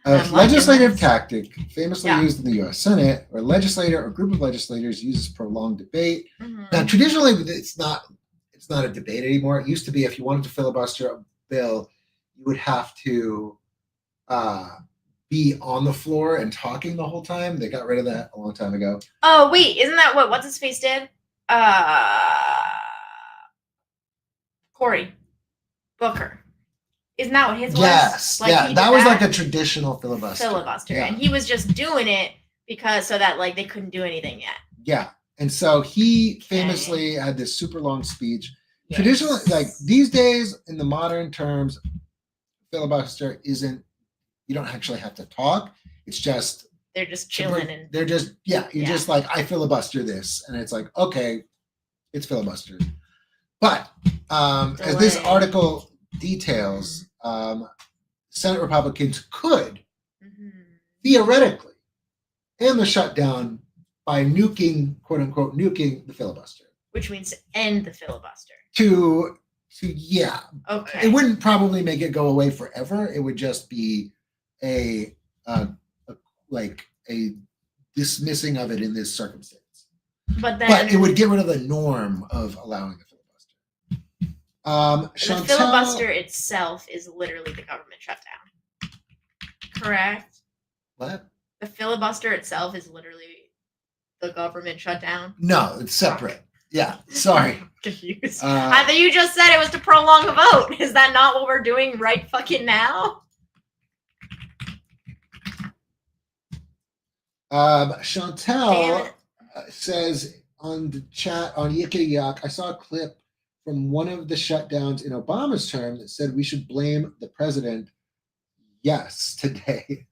A legislative tactic famously used in the U.S. Senate, where a legislator or group of legislators uses prolonged debate. Mm-hmm. Now, traditionally, it's not a debate anymore. It used to be if you wanted to filibuster a bill, you would have to be on the floor and talking the whole time. They got rid of that a long time ago. Oh, wait, isn't that what What's-His-Face did? Cory Booker. Isn't that what his was? Yes. Like, that was like a traditional filibuster. Yeah. And he was just doing it so that like they couldn't do anything yet. Yeah. And so he famously had this super long speech. Yes. Traditionally, like these days in the modern terms, filibuster isn't, you don't actually have to talk. It's just they're just chilling and they're just just like, I filibuster this, and it's like, okay, it's filibustered. But as this article details, Senate Republicans could theoretically end the shutdown by nuking, quote unquote, nuking the filibuster, which means to end the filibuster. Okay. It wouldn't probably make it go away forever. It would just be a dismissing of it in this circumstance. But it would get rid of the norm of allowing the filibuster. The filibuster itself is literally the government shutdown. Correct? What? The filibuster itself is literally the government shutdown. No, it's separate. Yeah, sorry. Confused. I thought you just said it was to prolong a vote. Is that not what we're doing right fucking now? Chantal says on the chat on Yickety Yak, I saw a clip from one of the shutdowns in Obama's term that said we should blame the president. Yes, today.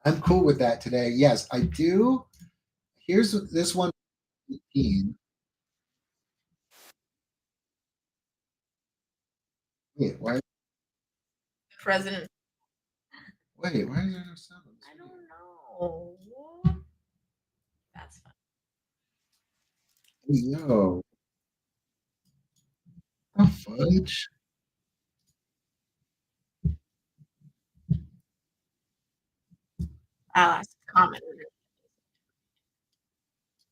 I'm cool with that today. Yes, I do. Here's this one. 18. Wait, why? President. Wait, why is there no sound? On this I video? don't know. That's fine. Yo, oh, fudge. I'll ask a comment.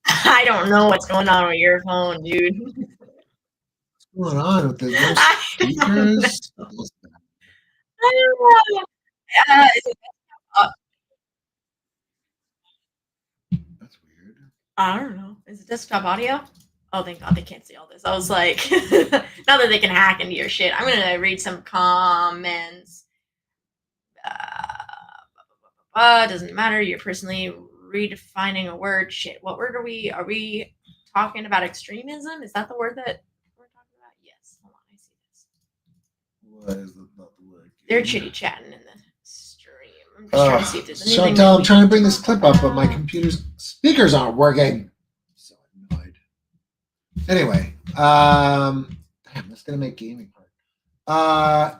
I don't know what's going on with your phone, dude. What's going on with this? No I don't know. speakers? I don't know. Is it, That's weird. I don't know. Is it desktop audio? Oh, thank God they can't see all this. I was like, now that they can hack into your shit, I'm gonna read some comments. Doesn't matter. You're personally redefining a word. Shit. What word are we? Are we talking about extremism? Is that the word that we're talking about? Yes. Hold on. I see this. What is not the word? They're chitty chatting in the stream. I'm just trying to see if there's anything. Chantal, I'm trying to bring this clip up, but my computer's speakers aren't working. So annoyed. Anyway, damn, that's gonna make gaming hard.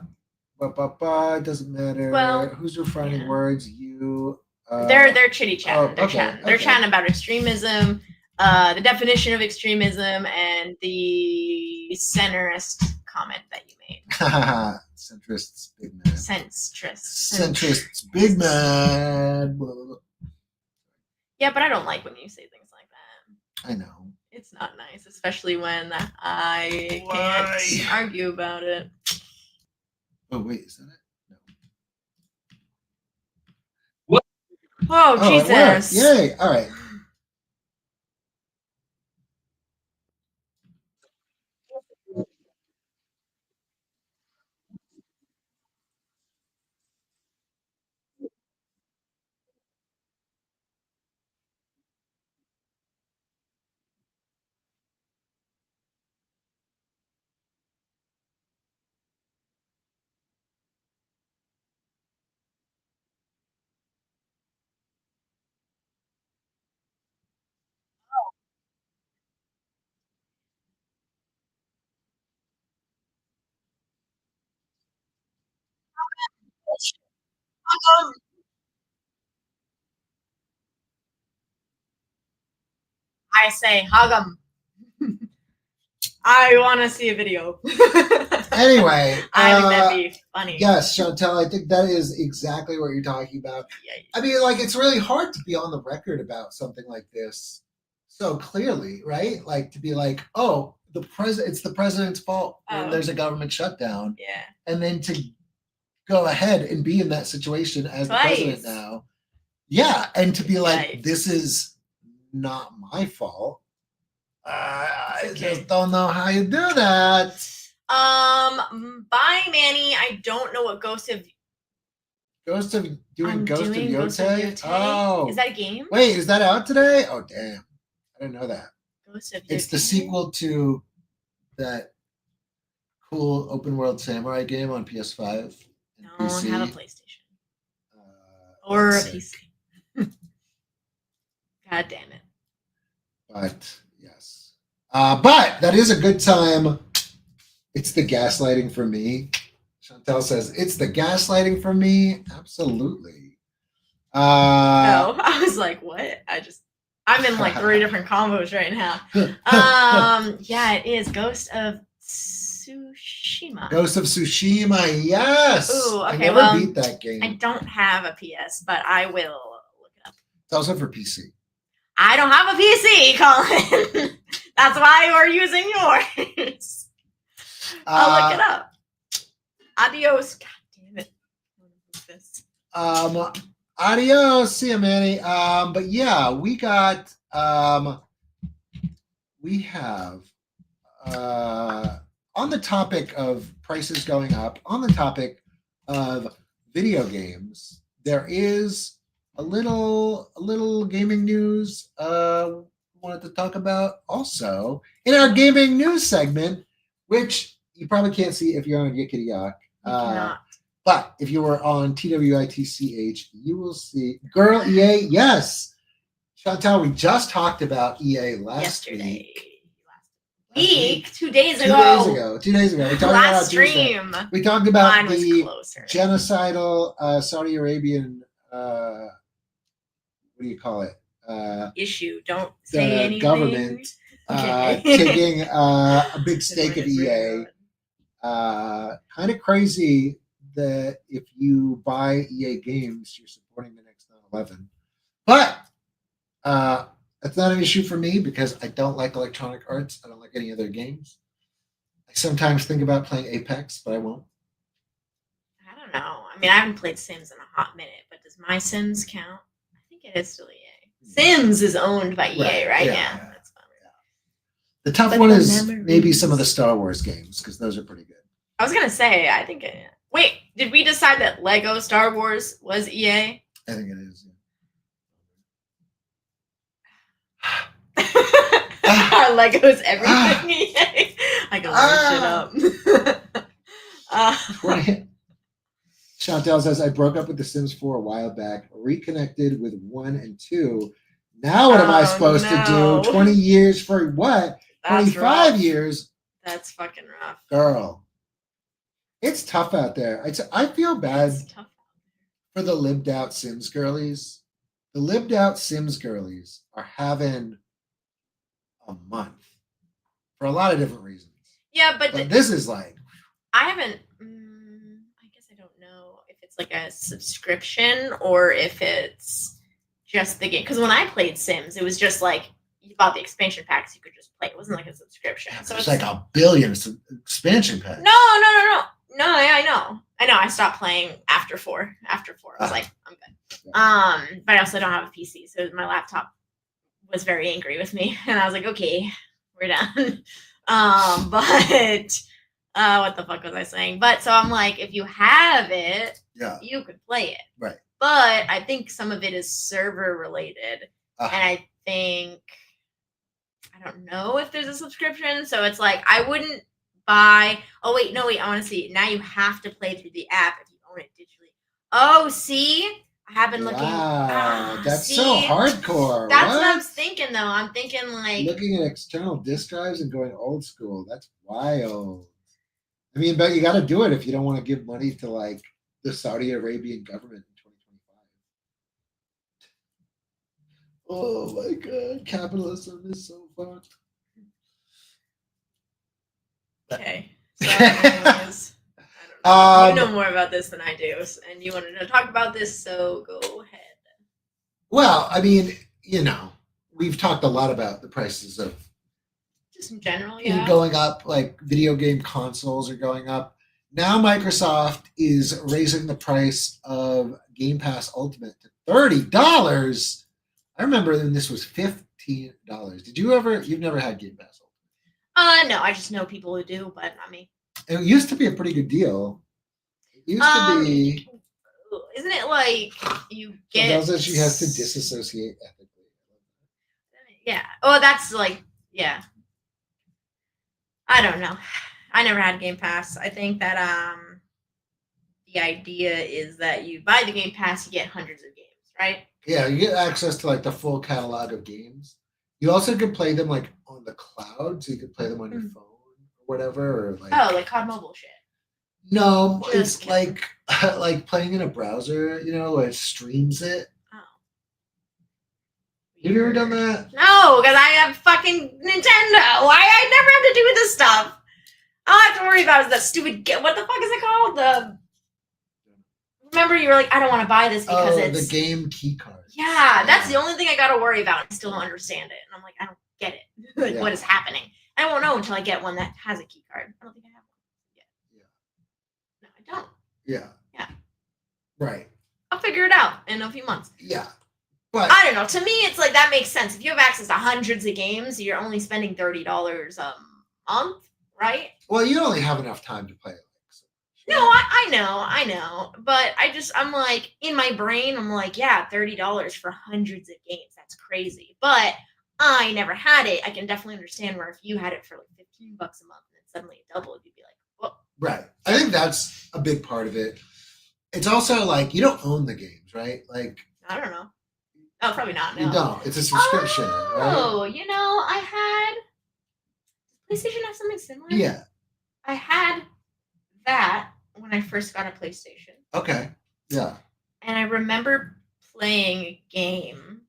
Doesn't matter. Well, who's refining yeah. words? You. They're chitty chatting. oh, They're okay, chatting. They're okay. chatting about extremism, the definition of extremism, and the centrist comment that you made. Centrists, big man. Centrists, big man. Yeah, but I don't like when you say things like that. I know. It's not nice, especially when I can't argue about it. Oh wait, is that it? No. Oh, Oh, it worked. Jesus! Yay! All right. I say hug 'em. I want to see a video. Anyway, I think that'd be funny. Yes, Chantal, I think that is exactly what you're talking about. I mean, like, it's really hard to be on the record about something like this so clearly, right? Like, to be like, oh, it's the president's fault when there's a government shutdown. Yeah. And then to go ahead and be in that situation as the president now. Yeah, and to be like, this is not my fault. I just don't know how you do that. Bye, Manny. I don't know what Ghost of Ghost of Yotei? Yotei. Oh, is that a game? Wait, is that out today? Oh, damn! I didn't know that. Ghost of Yotei? It's the sequel to that cool open world samurai game on PS5. Don't have a PlayStation or a PC. God damn it! But yes, but that is a good time. It's the gaslighting for me. Chantel says, it's the gaslighting for me. Absolutely. No, I was like, what? I'm in like 3 different combos right now. Yeah, it is Ghost of Tsushima. Ghost of Tsushima, yes. Ooh, okay, I never beat that game. I don't have a PS, but I will look it up. It's also for PC. I don't have a PC, Colin. That's why we're using yours. I'll look it up. Adios. God damn it. Adios. See you, Manny. But yeah, we got we have on the topic of prices going up, on the topic of video games, there is a little gaming news wanted to talk about also in our gaming news segment, which you probably can't see if you're on Yickety Yak. But if you were on TWITCH, you will see Girl EA. Yes, Chantal, we just talked about EA last week. Last week, 2 days ago. 2 days ago. We talked last about stream. We talked about Mine was the closer. genocidal Saudi Arabian. What do you call it? Issue. Don't say anything. Government taking a big stake of EA. Kind of crazy that if you buy EA games, you're supporting the next 9/11. But it's not an issue for me because I don't like Electronic Arts. I don't like any other games. I sometimes think about playing Apex, but I won't. I don't know. I mean, I haven't played Sims in a hot minute, but does my Sims count? I think it is still EA. Sims is owned by EA, right? Yeah. That's fun. Yeah. The tough one is maybe some of the Star Wars games because those are pretty good. I was gonna say, I think. Wait, did we decide that Lego Star Wars was EA? I think it is. Our Legos everything EA. I can look shit up. Chantel says, I broke up with The Sims 4 a while back, reconnected with 1 and 2. Now what am I supposed to do? 20 years for what? That's 25 rough. years? That's fucking rough. Girl. It's tough out there. I feel bad for the lived out Sims girlies. The lived out Sims girlies are having a month for a lot of different reasons. Yeah, but this is like I haven't. I guess I don't know if it's like a subscription or if it's just the game. Because when I played Sims, it was just like you bought the expansion packs, you could just play. It wasn't like a subscription. So it's like a billion expansion packs. No. Yeah, I know. I stopped playing after 4. After 4, I was like, I'm good. Yeah. But I also don't have a PC, so my laptop was very angry with me, and I was like, okay, we're done. But what the fuck was I saying? But so I'm like, if you have it, you could play it. Right. But I think some of it is server related, and I think I don't know if there's a subscription. So it's like I wouldn't buy. Oh wait, no wait. I want to see. Now you have to play through the app if you own it digitally. Oh, see. I have been looking. Wow, that's so hardcore. That's what I'm thinking, though. I'm thinking like looking at external disk drives and going old school. That's wild. I mean, but you got to do it if you don't want to give money to like the Saudi Arabian government in 2025. Oh my god, capitalism is so fucked. Okay. So anyways, I don't know. You know more about this than I do, and you wanted to talk about this, so go ahead. Well, I mean, we've talked a lot about the prices of just in general, going up. Like video game consoles are going up. Now Microsoft is raising the price of Game Pass Ultimate to $30. I remember when this was $15. Did you ever? You've never had Game Pass Ultimate? No, I just know people who do, but not me. It used to be a pretty good deal. It used to be. Isn't it like you get? Tells us she has to disassociate ethically. Yeah. Oh, that's like I don't know. I never had Game Pass. I think that the idea is that you buy the Game Pass, you get hundreds of games, right? Yeah, you get access to like the full catalog of games. You also could play them like on the cloud, so you could play them on your phone or whatever, or like like COD Mobile shit. No, it's like playing in a browser, where it streams it. Oh. Have you ever done that? No, because I have fucking Nintendo. I never have to do with this stuff. All I have to worry about is that stupid. What the fuck is it called? Remember, you were like, I don't want to buy this because it's the game key card. Yeah, that's the only thing I got to worry about. I still don't understand it, and I'm like, I don't get it. What is happening? I won't know until I get one that has a key card. I don't think I have one yet. Yeah. No, I don't. Yeah. Yeah. Right. I'll figure it out in a few months. Yeah. But I don't know. To me, it's like that makes sense. If you have access to hundreds of games, you're only spending $30 a month, right? Well, you only have enough time to play it. No, I know. But I'm like, in my brain, I'm like, yeah, $30 for hundreds of games. That's crazy. But I never had it. I can definitely understand where if you had it for like $15 a month and then suddenly it doubled, you'd be like, whoa. Right. I think that's a big part of it. It's also like you don't own the games, right? Like I don't know. Oh, probably not. No. you don't. It's a subscription, right? Oh, I had PlayStation have something similar. Yeah. I had that when I first got a PlayStation. Okay. Yeah. And I remember playing a game.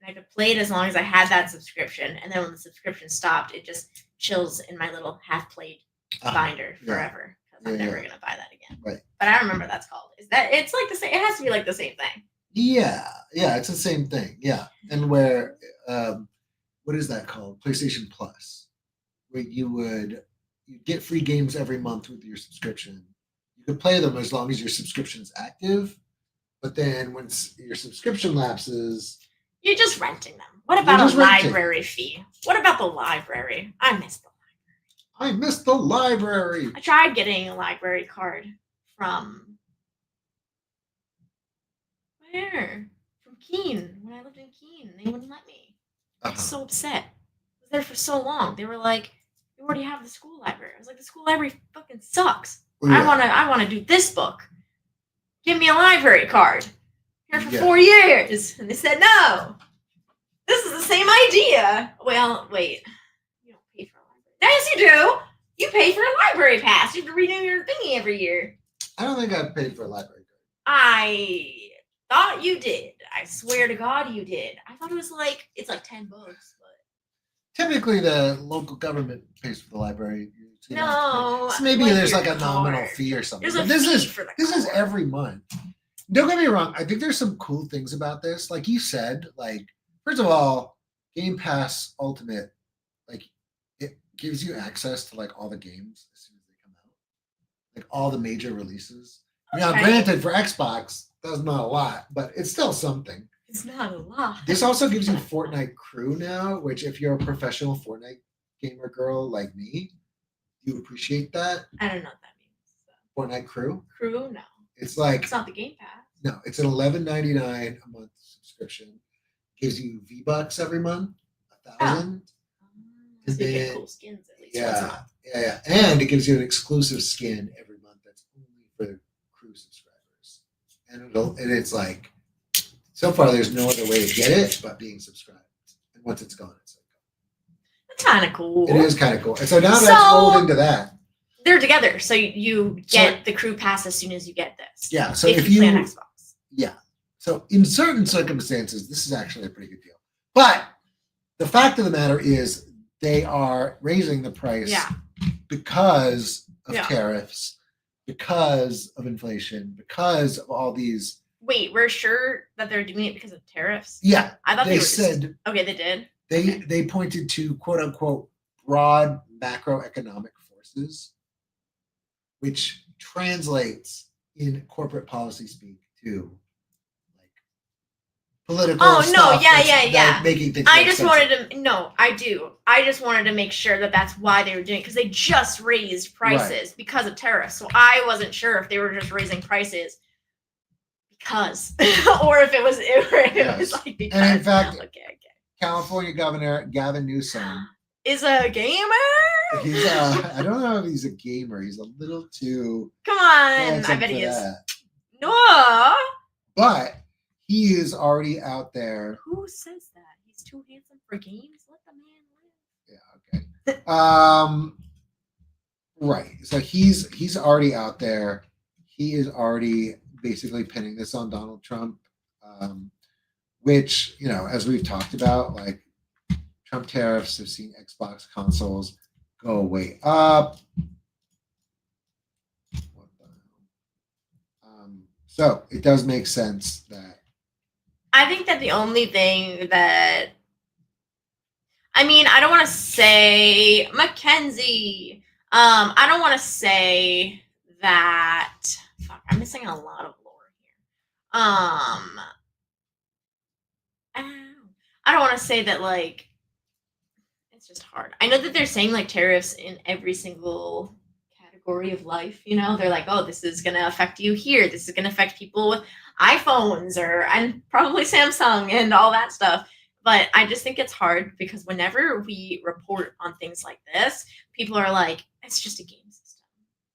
I could play it as long as I had that subscription. And then when the subscription stopped, it just chills in my little half-played binder forever. Because I'm never going to buy that again. Right. But I remember that's called. It's like the same. It has to be like the same thing. Yeah. Yeah. It's the same thing. Yeah. And where, what is that called? PlayStation Plus, where you get free games every month with your subscription. You could play them as long as your subscription is active. But then once your subscription lapses, you're just renting them. What about a library fee? What about the library? I miss the library. I miss the library. I tried getting a library card from where? From Keene. When I lived in Keene, they wouldn't let me. I was so upset. I was there for so long. They were like, "You already have the school library." I was like, "The school library fucking sucks. Yeah. I wanna do this book. Give me a library card. Here for 4 years." And they said, "No. This is the same idea." Well, wait. You don't pay for a library. Yes, you do. You pay for a library pass. You have to renew your thingy every year. I don't think I've paid for a library card. I thought you did. I swear to God you did. I thought it was it's like $10, but typically the local government pays for the library. So no. So maybe there's like a nominal fee or something. There's a fee for the This is every month. Don't get me wrong. I think there's some cool things about this. Like you said, like, first of all, Game Pass Ultimate, like, it gives you access to like all the games as soon as they come out, like all the major releases. Now, granted, for Xbox, that's not a lot, but it's still something. It's not a lot. This also gives you Fortnite Crew now, which if you're a professional Fortnite gamer girl like me, you appreciate that. I don't know what that means. So. Fortnite Crew? Crew? No. It's like it's not the Game Pass. No, it's an $11.99 a month subscription. Gives you V-Bucks every month, 1,000. So you get cool skins at least. Yeah. And it gives you an exclusive skin every month that's only for Crew subscribers. And it's like, so far there's no other way to get it but being subscribed. And once it's gone, it's like gone. That's kind of cool. It is kind of cool. And so now that's rolled into that. They're together, so you get the Crew Pass as soon as you get this. Yeah. So if you play on Xbox. Yeah. So in certain circumstances, this is actually a pretty good deal. But the fact of the matter is they are raising the price because of tariffs, because of inflation, because of all these. Wait, we're sure that they're doing it because of tariffs? Yeah. I thought they said. Okay, they did. They pointed to quote unquote broad macroeconomic forces, which translates in corporate policy speak to like political stuff. Yeah. Making things. I just wanted to make sure that that's why they were doing it, because they just raised prices because of tariffs. So I wasn't sure if they were just raising prices because, or if it was like because. And in fact, California Governor Gavin Newsom is a gamer. He's I don't know if he's a gamer. He's a little too. Come on, I bet he is. No. But he is already out there. Who says that? He's too handsome for games. Let the man live. Yeah. Okay. Right. So he's already out there. He is already basically pinning this on Donald Trump, which, as we've talked about, like Trump tariffs have seen Xbox consoles go way up. What the hell? So it does make sense that. I think that the only thing that, I don't want to say Mackenzie. I don't want to say that. Fuck, I'm missing a lot of lore here. I don't want to say that like. It's just hard. I know that they're saying like tariffs in every single category of life. They're like, oh, this is going to affect you here. This is going to affect people with iPhones and probably Samsung and all that stuff. But I just think it's hard because whenever we report on things like this, people are like, it's just a game system.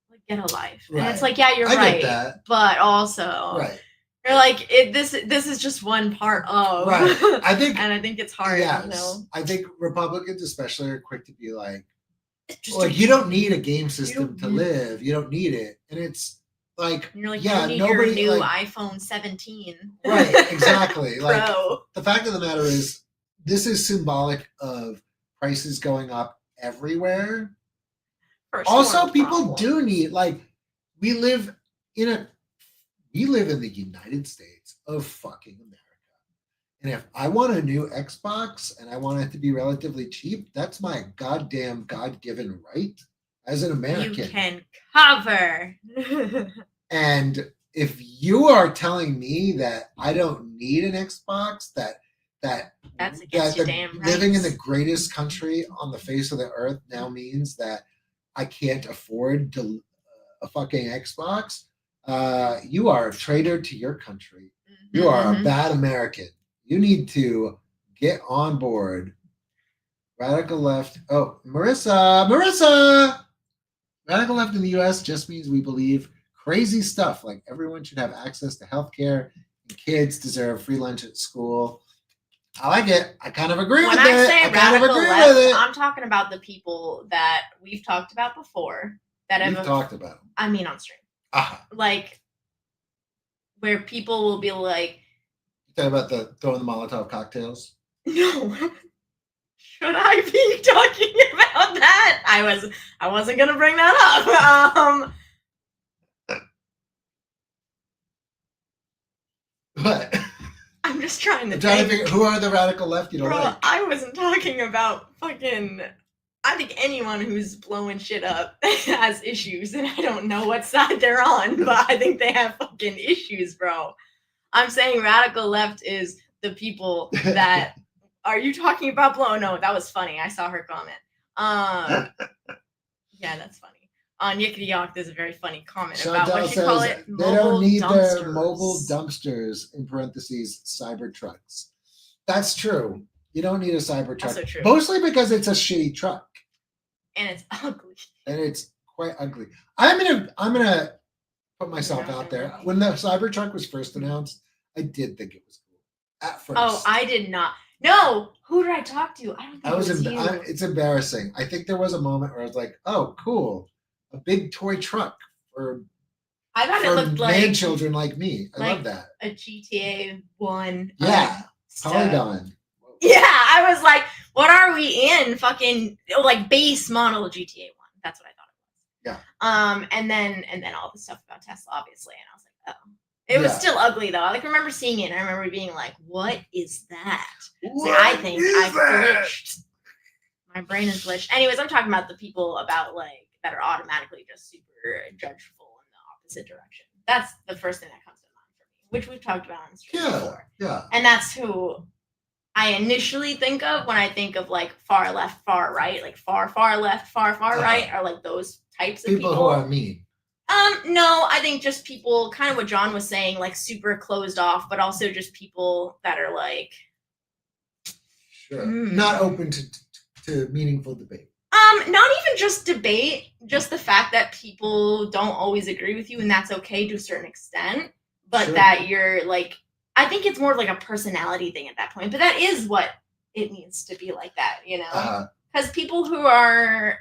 Like, get a life. Right. And it's like, yeah, you're I right. get that. But also, Right. you're like, this is just one part of. Right. I think, and I think it's hard. yes. You know? I think Republicans especially are quick to be like, Just like you don't need a game system to need- live. You don't need it. And it's like, And you're like, yeah, you need nobody your new like, iPhone 17. right, exactly. Like Pro. the fact of the matter is this is symbolic of prices going up everywhere. First Also, world people problems. do need, like, we live in the United States of fucking America. And if I want a new Xbox and I want it to be relatively cheap, that's my goddamn God-given right as an American. You can cover. And if you are telling me that I don't need an Xbox, That's against your damn rights. living in the greatest country on the face of the earth now means that I can't afford a fucking Xbox, you are a traitor to your country. You are a bad American. You need to get on board. Radical left. Oh, Marissa! Radical left in the US just means we believe crazy stuff like everyone should have access to healthcare and kids deserve free lunch at school. I like it. I kind of agree when with it. I say radical left, I'm talking about the people that we've talked about before. That We've talked about them. I mean, on stream. Uh-huh. Like, where people will be like, you talking about the throwing the Molotov cocktails? No. Should I be talking about that? I wasn't gonna bring that up. What? I'm just trying to figure who are the radical left you don't like. I wasn't talking about fucking. I think anyone who's blowing shit up has issues, and I don't know what side they're on, but I think they have fucking issues, bro. I'm saying radical left is the people that. Are you talking about blow? No, that was funny. I saw her comment. Yeah, that's funny. On Yickety Yock, there's a very funny comment Shutdown about what you call it. They don't need dumpsters. their mobile dumpsters, in parentheses, cyber trucks. That's true. You don't need a cyber truck. Also true. Mostly because it's a shitty truck. And it's ugly. And it's quite ugly. I'm gonna put myself out there. When the Cybertruck was first announced, I did think it was cool. At first. Oh, I did not. No, who did I talk to? I don't think it was you. It's embarrassing. I think there was a moment where I was like, "Oh, cool, a big toy truck for I thought it looked like man children like me." I love that. A GTA 1. Yeah, Polygon. Yeah, I was like, "What are we in? Fucking like base model GTA 1." That's what I thought it was. Yeah. And then all the stuff about Tesla, obviously, and I was like, "Oh." It was still ugly though. I remember seeing it and I remember being like, what is that? So I think I've glitched. My brain is glitched. Anyways, I'm talking about the people about like that are automatically just super judgeful in the opposite direction. That's the first thing that comes to mind for me, which we've talked about on the stream before. Yeah. And that's who I initially think of when I think of like far left, far right, like far left, far right are like those types of people. Who are mean. No, I think just people, kind of what John was saying, like super closed off, but also just people that are like, not open to meaningful debate. Not even just debate, just the fact that people don't always agree with you, and that's okay to a certain extent, but that you're like, I think it's more of like a personality thing at that point, but that is what it needs to be like that, you know? Because people who are,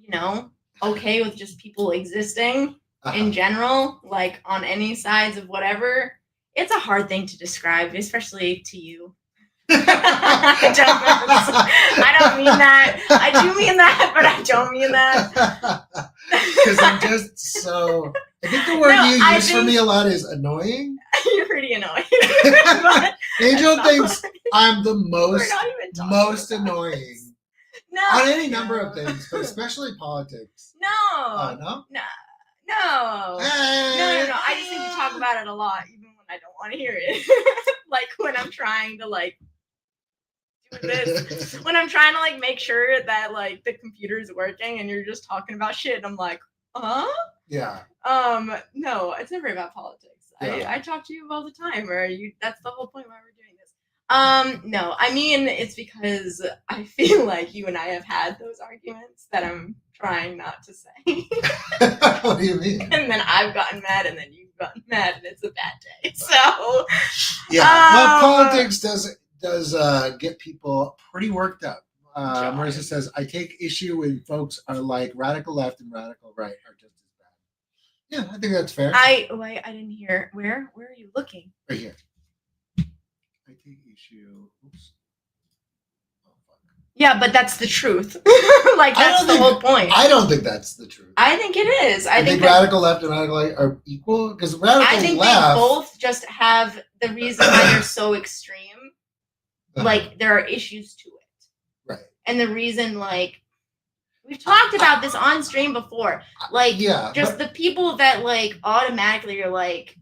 you know, okay with just people existing in general, like on any sides of whatever, it's a hard thing to describe, especially to you. I don't mean that. I do mean that, but I don't mean that. Because I'm just so. I think the word you use for me a lot is annoying. You're pretty annoying. Angel thinks I'm the most annoying. No. On any number of things, but especially politics. No. No? No. No. I just think you talk about it a lot, even when I don't want to hear it. Like when I'm trying to like do this, when I'm trying to like make sure that like the computer is working and you're just talking about shit, and I'm like, Yeah. No, it's never about politics. Yeah. I talk to you all the time, or that's the whole point why we're doing this. No, I mean, it's because I feel like you and I have had those arguments that I'm trying not to say. What do you mean? And then I've gotten mad, and then you've gotten mad, and it's a bad day. So Yeah, well, politics does get people pretty worked up. John. Marissa says, I take issue when folks are like radical left and radical right are just as bad. Yeah, I think that's fair. I didn't hear. Where are you looking? Right here. I take issue. Oops. Oh, fuck. Yeah, but that's the truth. Like, that's the whole point. I don't think that's the truth. I think it is. I think radical left and radical right are equal because radical I think left. they both just have the reason why they're so extreme. Like, there are issues to it. Right. And the reason, like, we've talked about this on stream before. Like, the people that, like, automatically are like,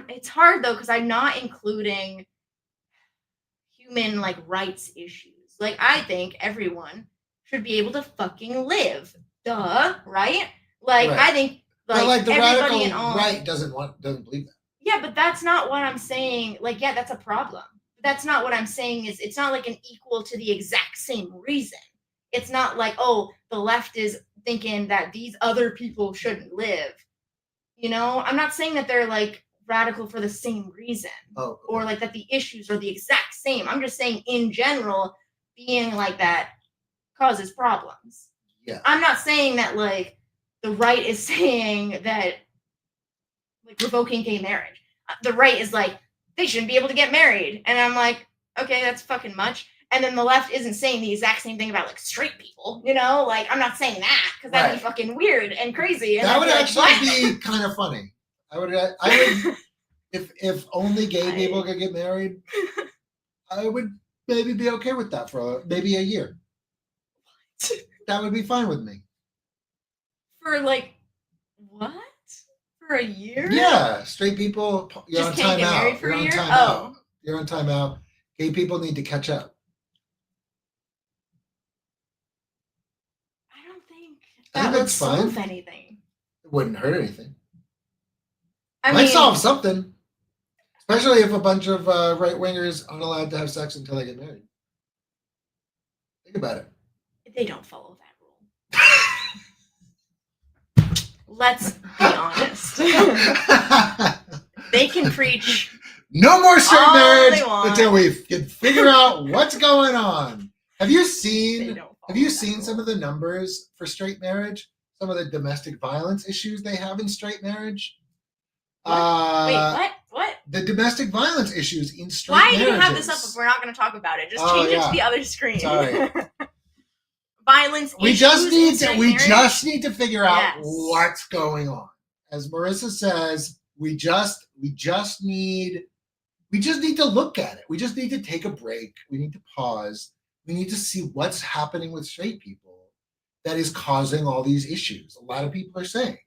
it's hard, though, because I'm not including human, like, rights issues. Like, I think everyone should be able to fucking live. Duh, right? Like, right. I think, like the everybody radical in all right doesn't believe that. Yeah, but that's not what I'm saying. Like, yeah, that's a problem. That's not what I'm saying. Is it's not like an equal to the exact same reason. It's not like, oh, the left is thinking that these other people shouldn't live. You know, I'm not saying that they're like radical for the same reason, or like that the issues are the exact same. I'm just saying in general, being like that causes problems. Yeah. I'm not saying that like the right is saying that like revoking gay marriage. The right is like, they shouldn't be able to get married. And I'm like, okay, that's fucking much. And then the left isn't saying the exact same thing about like straight people, you know? Like, I'm not saying that because that'd be fucking weird and crazy. And that would actually be kind of funny. I would if only gay people could get married, I would maybe be okay with that for maybe a year. That would be fine with me. For like, what? For a year? Yeah, straight people, you're just on can't get time married out. for You're a on year? time Oh. out. You're on time out. Gay people need to catch up. I don't think I think would that's fine. solve anything. It wouldn't hurt anything. I Might mean, solve something. Especially if a bunch of right-wingers aren't allowed to have sex until they get married. Think about it. They don't follow that rule. Let's be honest. They can preach no more straight all marriage they want. until we can figure out what's going on. Have you seen some of the numbers for straight marriage? Some of the domestic violence issues they have in straight marriage? Wait, what? The domestic violence issues in straight marriages. Why do you have this up if we're not going to talk about it? Just change it to the other screen. Sorry. Violence we issues just need to figure out what's going on. As Marissa says, we just need to look at it. We just need to take a break. We need to pause. We need to see what's happening with straight people that is causing all these issues. A lot of people are saying.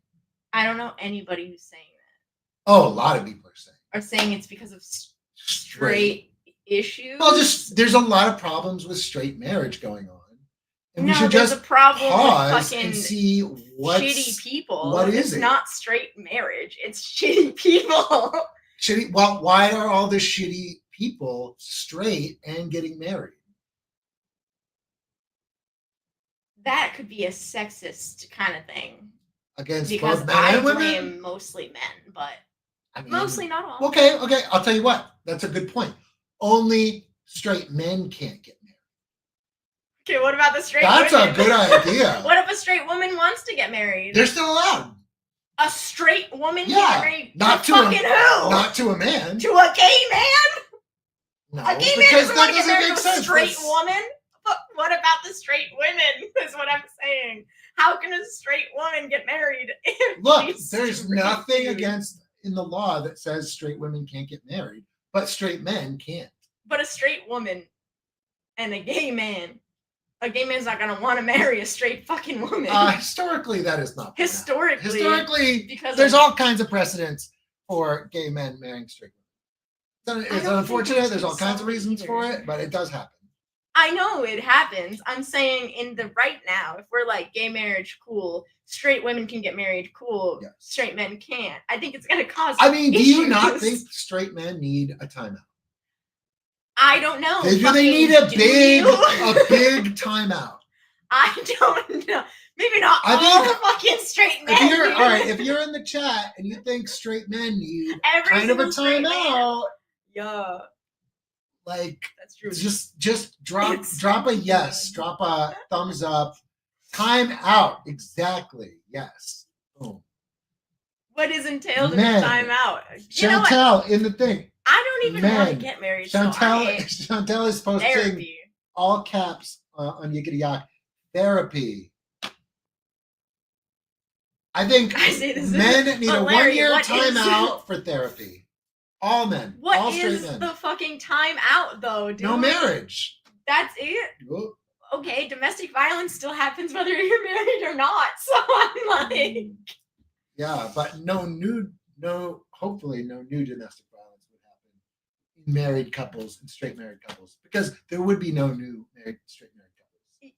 I don't know anybody who's saying that. Oh, a lot of people are saying. Are saying it's because of straight issues? Well, there's a lot of problems with straight marriage going on. And we should there's just a problem pause with fucking and see shitty people. What is it's it? Not straight marriage. It's shitty people. Shitty. Well, why are all the shitty people straight and getting married? That could be a sexist kind of thing. Against because both men and women? I blame mostly men, but mostly not all. Okay. I'll tell you what. That's a good point. Only straight men can't get married. Okay, what about the straight That's women? a good idea. What if a straight woman wants to get married? They're still allowed. A straight woman get married? Not to fucking who? Not to a man. To a gay man? No, a gay man doesn't want to get married to a straight woman? But what about the straight women? Is what I'm saying. How can a straight woman get married? Look, there's nothing in the law that says straight women can't get married, but straight men can't. But a straight woman and a gay man's not going to want to marry a straight fucking woman. Historically, that is not. Historically, because there's all kinds of precedents for gay men marrying straight women. It's unfortunate. There's all kinds of reasons for it, but it does happen. I know it happens. I'm saying in the right now, if we're like gay marriage, cool. Straight women can get married, cool. Yes. Straight men can't. I think it's going to cause. Do you not think straight men need a timeout? I don't know. They need a big timeout. I don't know. Maybe not I all think- the fucking straight men. If you're dude. all right, if you're in the chat and you think straight men need Every kind of a single straight man. timeout, Yeah, like that's true. just drop It's drop a true. yes, drop a thumbs up. Time out. Exactly. Yes. Boom. What is entailed in Men. the timeout? You know what? Chantel in the thing. I don't even want to Men. get married. Chantel So Chantel is posting therapy. all caps on Yickety Yak. Therapy. I think I say this men is- need but a Larry, 1 year what is- timeout for therapy. All men. What all straight is men. the fucking timeout though, dude? No marriage. That's it. Whoa. Okay, domestic violence still happens whether you're married or not. So I'm like, Yeah, but hopefully no new domestic violence would happen in married couples and straight married couples because there would be no new straight married couples.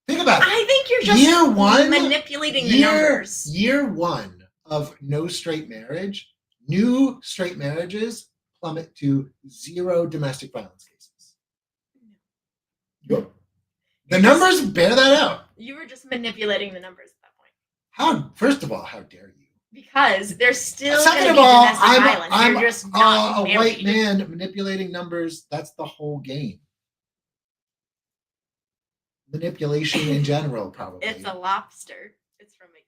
Think about it. I think you're just Year one, manipulating the numbers. Year one of no straight marriage, new straight marriages plummet to 0 domestic violence cases. Yep. The numbers bear that out. You were just manipulating the numbers at that point. First of all, how dare you? Because there's still Second going to of be all, domestic violence. I'm You're just not a married. white man manipulating numbers. That's the whole game. Manipulation in general, probably. It's a lobster. It's from a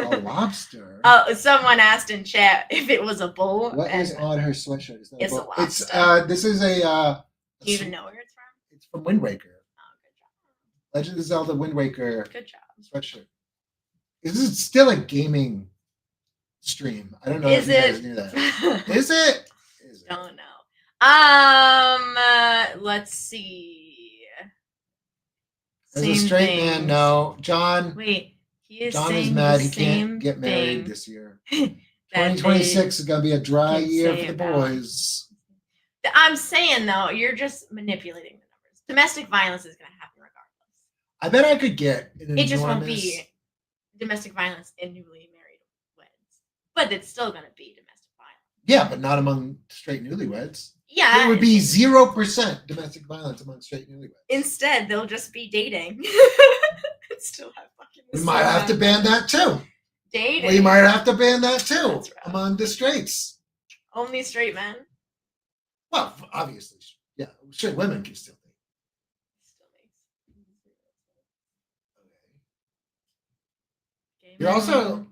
game. A lobster. Someone asked in chat if it was a bull. What is and on her sweatshirt? Is that It's a book? It's lobster. this is a. do you even know where it's from? It's from Wind Waker. Oh, good job. Legend of Zelda Wind Waker Good job. sweatshirt. This is still a gaming stream. I don't know Is if you guys it? knew that. Is it? Is it? Don't know. Let's see. As a Same straight man, things. no. John Wait, he is John saying is mad the he can't same get married thing this year. that 2026 is gonna be a dry can year say for the about- boys. I'm saying though, you're just manipulating the numbers. Domestic violence is going to happen regardless. I bet I could get an It just won't enormous- be domestic violence in newly married weds, but it's still going to be domestic violence. Yeah, but not among straight newlyweds. Yeah, It would be 0% domestic violence among straight newlyweds. Instead, they'll just be dating. Still have fucking. We might have to ban that too. dating. We might have to ban that too That's right. among the straights. Only straight men. Well, obviously, yeah, straight women can still date. Still makes. Gay You're men. also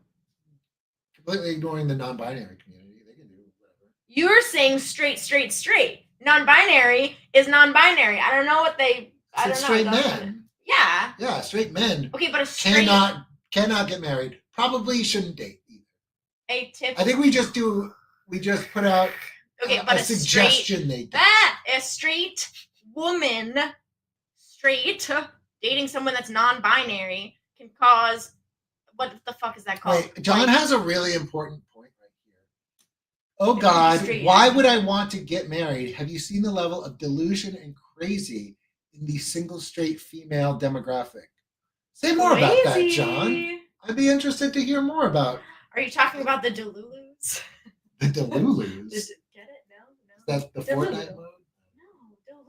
completely ignoring the non-binary community. They can do whatever. You're saying straight. Non-binary is non-binary. I don't know what they. I It's don't know. straight Don't- men. Yeah. Yeah, straight men Okay, but a straight. cannot get married. Probably shouldn't date either. A tip. I think we just put out Okay, a but a straight. suggestion they do. A straight woman, dating someone that's non-binary can cause. What the fuck is that called? Wait, John Like, has a really important point right here. Oh Maybe God, straight why men. would I want to get married? Have you seen the level of delusion and crazy in the single straight female demographic? Say more about that, crazy. John. I'd be interested to hear more about Are you talking about the Delulus? the Delulus. Get it? No. That's the Delulu. Fortnite mode?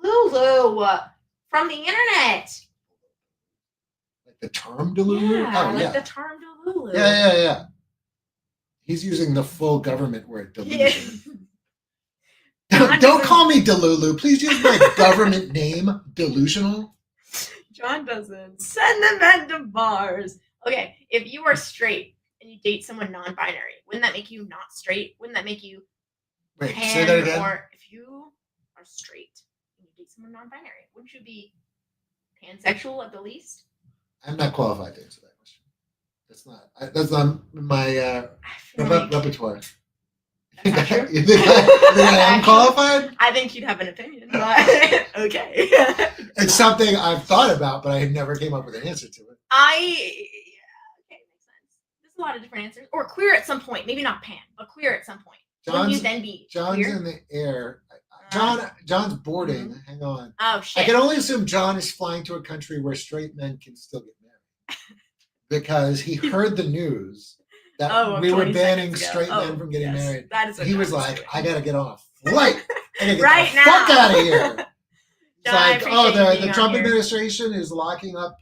No, Delulu from the internet. Like the term Delulu? Yeah, Oh, like yeah. the term Delulu. Yeah. He's using the full government word delusion. John Don't doesn't- call me Delulu. Please use my government name, delusional. John doesn't send the men to bars. Okay, if you are straight and you date someone non-binary, wouldn't that make you not straight? Wouldn't that make you Wait, pan? say that again. Or if you are straight and you date someone non-binary, wouldn't you be pansexual at the least? I'm not qualified to answer that question. That's not my I feel like, repertoire. that's not true. You think I am qualified? I think you'd have an opinion, but okay. It's something I've thought about, but I never came up with an answer to it. Okay, makes sense. There's a lot of different answers. Or queer at some point. Maybe not pan, but queer at some point. Wouldn't you then be John's queer? in the air. Uh, John's boarding. Hang on. Oh I shit. can only assume John is flying to a country where straight men can still get married because he heard the news that Oh, we were 20 banning seconds ago. straight Oh, men from getting yes. married. That is what He was John like, doing. "I gotta get off flight. I gotta get Right the fuck now." out of here." It's John, I like, appreciate you the being on Trump here. administration is locking up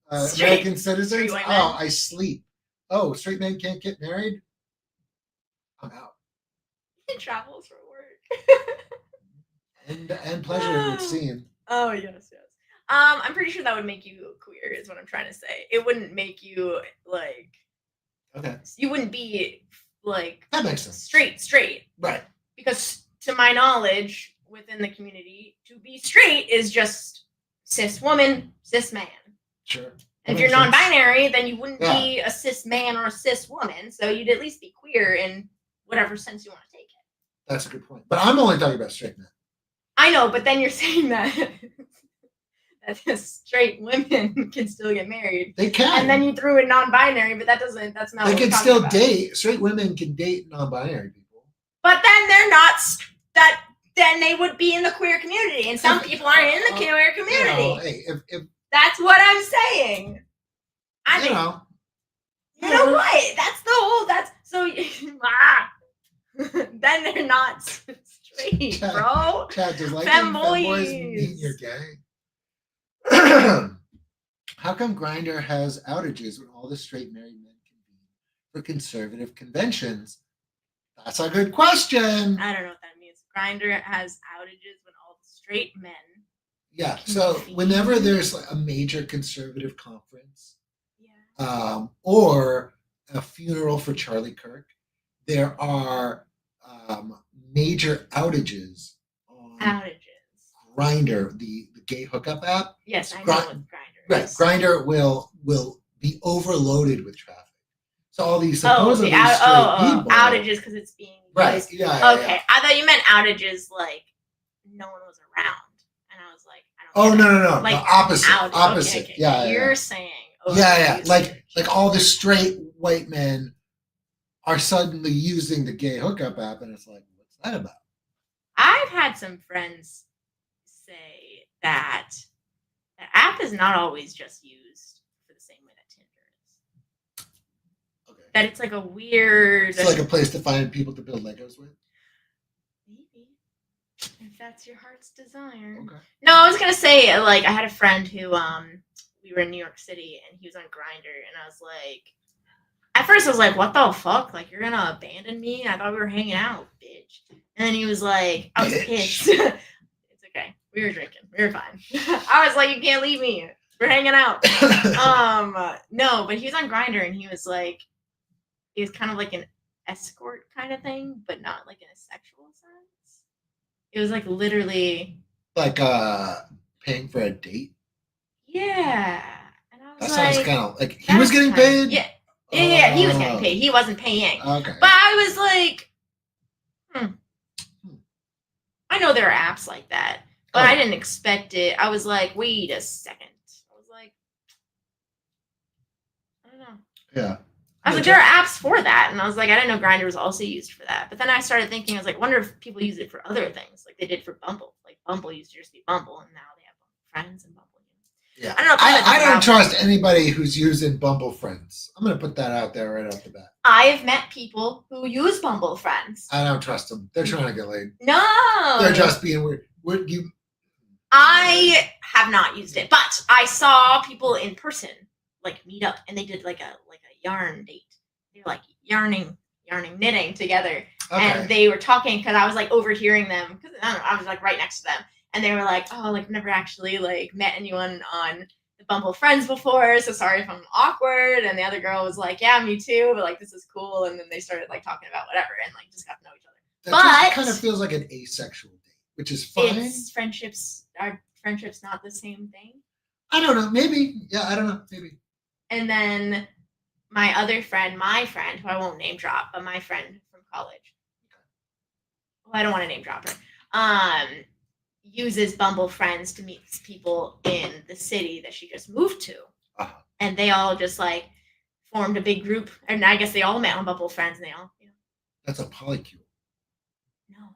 American citizens. straight white Oh, men. I sleep. Oh, straight men can't get married. I'm out. He travels for work. And pleasure it would seem. Oh yes. I'm pretty sure that would make you queer, is what I'm trying to say. It wouldn't make you like. Okay, You wouldn't be like that makes sense. straight. Right. Because to my knowledge, within the community, to be straight is just cis woman, cis man. Sure. And if you're makes sense. non-binary, then you wouldn't be a cis man or a cis woman. So you'd at least be queer in whatever sense you want to take it. That's a good point. But I'm only talking about straight men. I know, but then you're saying that that straight women can still get married. They can. And then you threw in non-binary, but that's not They what can we're talking still about. date. Straight women can date non-binary people. But then they're not that. Then they would be in the queer community, and some people aren't in the queer community. You know, hey, if That's what I'm saying. I you think know, you know what? That's the whole. That's so. Then they're not straight, Chad, bro. Chad, does like Femboys. femboys mean you're gay? How come Grindr has outages when all the straight married men convene for conservative conventions? That's a good question. I don't know what that means. Grindr has outages when all the straight men. Yeah. So whenever there's like a major conservative conference, or a funeral for Charlie Kirk, there are major outages on Grindr, the gay hookup app. Yes, I know what Grindr Right, is. Grindr will be overloaded with traffic. So all these supposedly straight people outages because it's being right. used. Yeah. Okay, Yeah. I thought you meant outages like no one was around, and I was like, I Oh don't. no! Like the opposite. outage. Opposite. Okay. Yeah. You're saying. Yeah. Like all the straight white men are suddenly using the gay hookup app, and it's like, what's that about? I've had some friends say that the app is not always just used for the same way that Tinder is. Okay. That it's like a weird. It's like a place to find people to build Legos with. Maybe. If that's your heart's desire. Okay. No, I was gonna say, like, I had a friend who we were in New York City and he was on Grindr, and I was like, at first I was like, what the fuck? Like, you're gonna abandon me? I thought we were hanging out, bitch. And then he was like, I was pissed. It's okay. We were drinking. We were fine. I was like, you can't leave me. We're hanging out. No, but he was on Grindr and he was kind of like an escort kind of thing, but not like in a sexual sense. It was like literally like paying for a date. Yeah. And I was That like, sounds kind of like he was getting paid. Yeah. Yeah, he was getting paid. He wasn't paying. Okay. But I was like, I know there are apps like that, but I didn't expect it. I was like, wait a second. I was like, I don't know. Yeah. I was like, there are apps for that. And I was like, I didn't know Grindr was also used for that. But then I started thinking, I was like, I wonder if people use it for other things, like they did for Bumble. Like Bumble used to just be Bumble, and now they have Friends and Bumble. Yeah. I don't know. I don't trust anybody who's using Bumble Friends. I'm going to put that out there right off the bat. I've met people who use Bumble Friends. I don't trust them. They're trying to get laid. No. They're just being weird. Would you? I have not used it, but I saw people in person like meet up, and they did like a yarn date. They were like yarning, knitting together, and they were talking because I was like overhearing them because I was like right next to them, and they were like, "Oh, like never actually like met anyone on the Bumble Friends before, so sorry if I'm awkward." And the other girl was like, "Yeah, me too, but like this is cool." And then they started like talking about whatever and like just got to know each other. That just kind of feels like an asexual date, which is fine. It's friendships. Are friendships not the same thing? I don't know. Maybe. Yeah, I don't know. Maybe. And then my other friend, who I won't name drop, but my friend from college. Well, I don't want to name drop her. Uses Bumble Friends to meet people in the city that she just moved to. Uh-huh. And they all just like formed a big group. And I guess they all met on Bumble Friends, and they all, That's a polycule. No.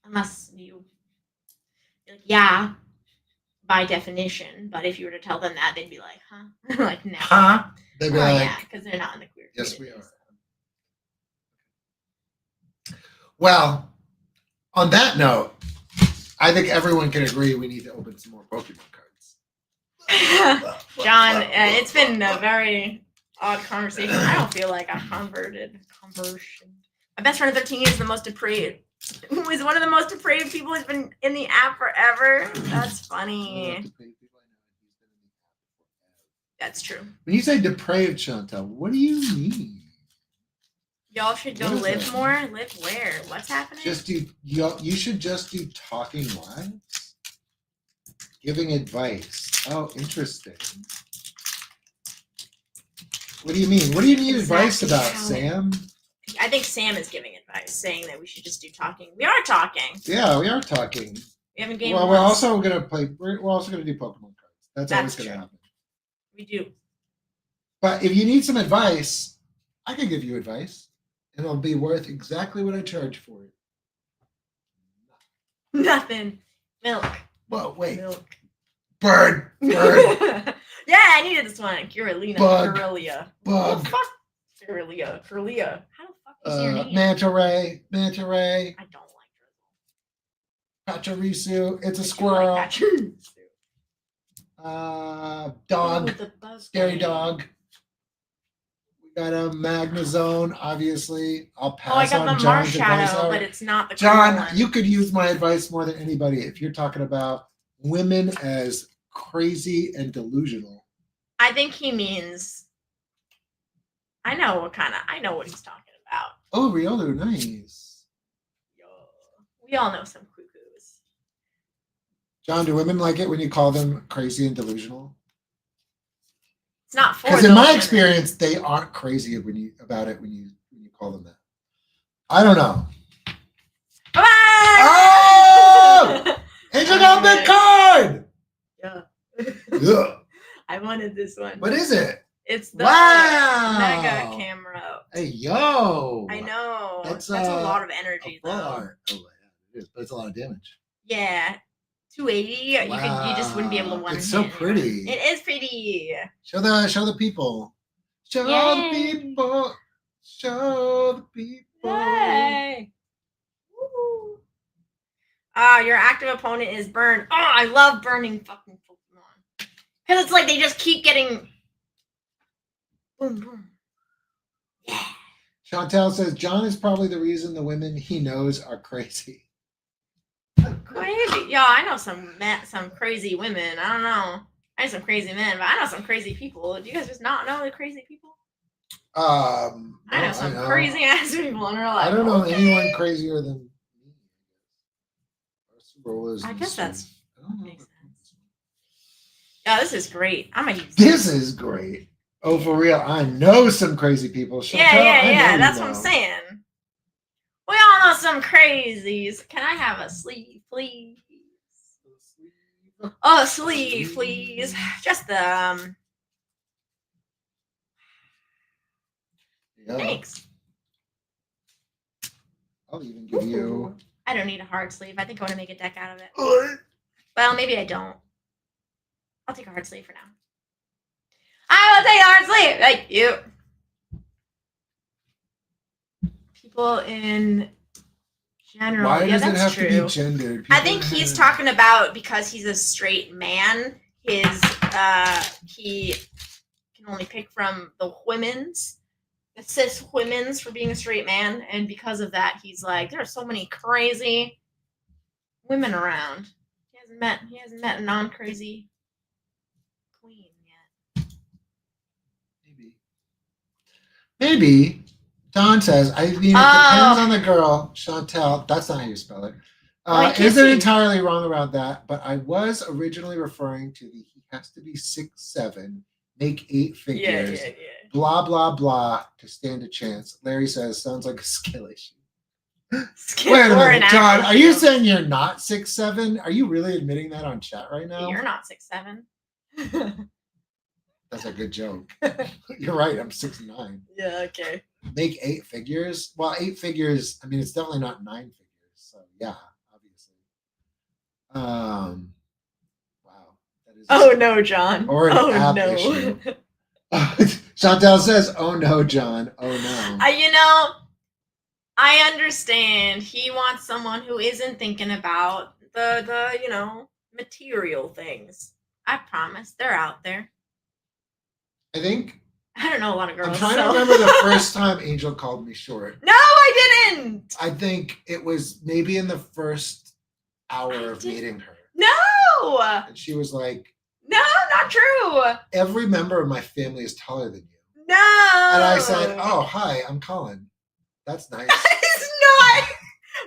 Unless you're like, yeah, by definition. But if you were to tell them that, they'd be like, huh? Like, no. Huh? They'd be like, yeah, because they're not in the queer yes, we community, are. so. Well, on that note, I think everyone can agree we need to open some more Pokemon cards. John, it's been a very odd conversation. I don't feel like I've conversion. My best friend of 13 years is the most depraved. Who is one of the most depraved people who's been in the app forever. That's funny. That's true. When you say depraved, Chantal, what do you mean? Y'all should go live more. Live where? What's happening? You should just do talking lives, giving advice. Oh, interesting. What do you mean? What do you need advice about, Sam? I think Sam is giving advice, saying that we should just do talking. We are talking. Yeah, we are talking. We haven't gamed. Well, we're also gonna play. We're also gonna do Pokemon cards. That's always gonna happen. We do. But if you need some advice, I can give you advice, and it'll be worth exactly what I charge for it. Nothing. Milk. Well, wait. Milk. Bird. Yeah, I needed this one. Curalina. Bug. Curelia. Bug. Oh, fuck. Curelia. How the fuck is your name? Manta Ray. I don't like Drizzle. Pachirisu. It's a squirrel. Dog. Scary dog. We got a Magnezone, obviously. I'll pass on John's advice. But it's not the John, one. you could use my advice more than anybody if you're talking about women as crazy and delusional. I think he means. I know what he's talking about. Oh, Riolu, nice. We all know some cuckoos. John, do women like it when you call them crazy and delusional? It's not for because in my experience, they aren't crazy when you call them that. I don't know. Bye-bye! Oh! Angel got a big card! Yeah. I wanted this one. What is it? It's the mega camera. Hey, yo! I know. That's a lot of energy, though. Art. Oh, yeah, it is, but it's a lot of damage. Yeah. 280. Wow. You just wouldn't be able to one. It's so pretty. It is pretty. Show the people. Show the people. Show the people. Yay. Woo. Your active opponent is Burn. Oh, I love burning fucking Pokemon. Because it's like they just keep getting boom boom. Yeah. Chantel says John is probably the reason the women he knows are crazy. Crazy. Yeah, I know some crazy women. I don't know. I know some crazy men, but I know some crazy people. Do you guys just not know the crazy people? I know some crazy ass people in real life. I don't know anyone crazier than me. I guess that's makes sense. Yeah, this is great. I'm gonna use this. Is great. Oh, for real. I know some crazy people. Chantel, yeah. That's what I'm saying. We all know some crazies. Can I have a sleeve, please? Oh, a sleeve, please. Just Thanks. I'll even give you. I don't need a hard sleeve. I think I want to make a deck out of it. Well, maybe I don't. I'll take a hard sleeve for now. I will take a hard sleeve. Thank you. People in general. Why does it have true. to be gendered? I think he's talking about because he's a straight man. He can only pick from the cis women's for being a straight man, and because of that, he's like, there are so many crazy women around. He hasn't met a non-crazy queen yet. Maybe. Don says, I mean, it depends on the girl. Chantel, that's not how you spell it. Isn't entirely wrong about that, but I was originally referring to the he has to be 6'7", make 8 figures, blah, blah, blah, to stand a chance. Larry says, sounds like a skill issue. Wait a minute, John, are you saying you're not 6'7"? Are you really admitting that on chat right now? You're not 6'7". That's a good joke. You're right, I'm 6'9". Yeah, okay. Make 8 figures? Well, 8 figures, I mean, it's definitely not 9 figures. So, yeah, obviously. Wow. That is no, John. Or an app issue. Chantel says, oh, no, John. Oh, no. I understand. He wants someone who isn't thinking about the material things. I promise. They're out there. I think I don't know a lot of girls. I'm trying so. to remember the first time Angel called me short. No, I didn't. I think it was maybe in the first hour of meeting her. No. And she was like, no, not true. every member of my family is taller than you. No. And I said, oh, hi, I'm Colin. That's nice. It's not.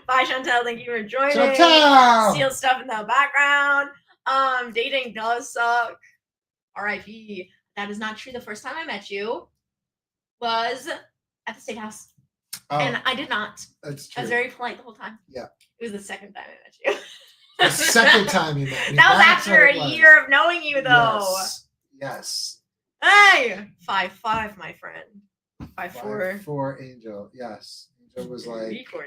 Bye, Chantel. Thank you for joining. Chantel! Steal stuff in the background. Dating does suck. R.I.P. That is not true. The first time I met you was at the steakhouse. Oh, and I did not. That's I true. was very polite the whole time. Yeah. It was the second time I met you. The second time you met me. That was That's after what a it was. year of knowing you, though. Yes. Hey! 5'5", my friend. 5'4". 5'4" Angel. Yes. Angel was like. 3/4.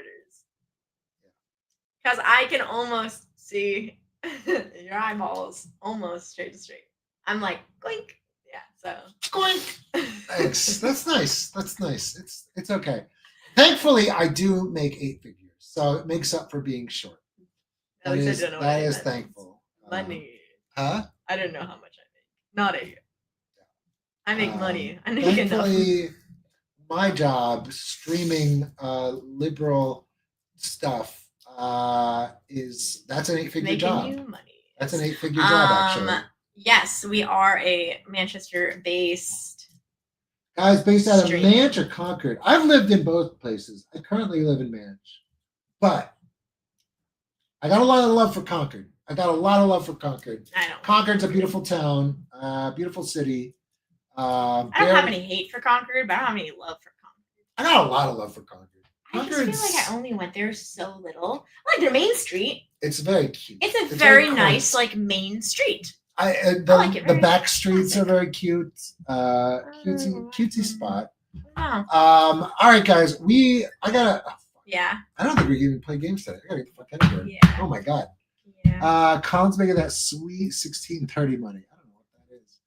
Because I can almost see your eyeballs almost straight to straight. I'm like, goink. Yeah, so. Goink. Thanks. That's nice. That's nice. It's okay. Thankfully, I do make 8 figures, so it makes up for being short. At least I don't know what that it is meant. thankful. Money. Huh? I don't know how much I make. Not a year. I make money. I make enough. Thankfully, my job, streaming liberal stuff, that's an 8-figure Making job. you money. That's an 8-figure job, actually. Yes, we are a Manchester-based. Guys, based out of Stream. Manch or Concord. I've lived in both places. I currently live in Manch, but I got a lot of love for Concord. I don't. Concord's a beautiful town, beautiful city. I don't have any hate for Concord, but I don't have any love for Concord. I got a lot of love for Concord. I just feel like I only went there so little. I like their main street. It's very cute. It's a very quaint. nice, like, main street. The back streets are very cute. Cutesy spot. Wow. All right, guys. Yeah. I don't think we can even play games today. I gotta get the fuck out of here. Yeah. Oh my god. Yeah. Colin's making that sweet 1630 money. I don't know what that is.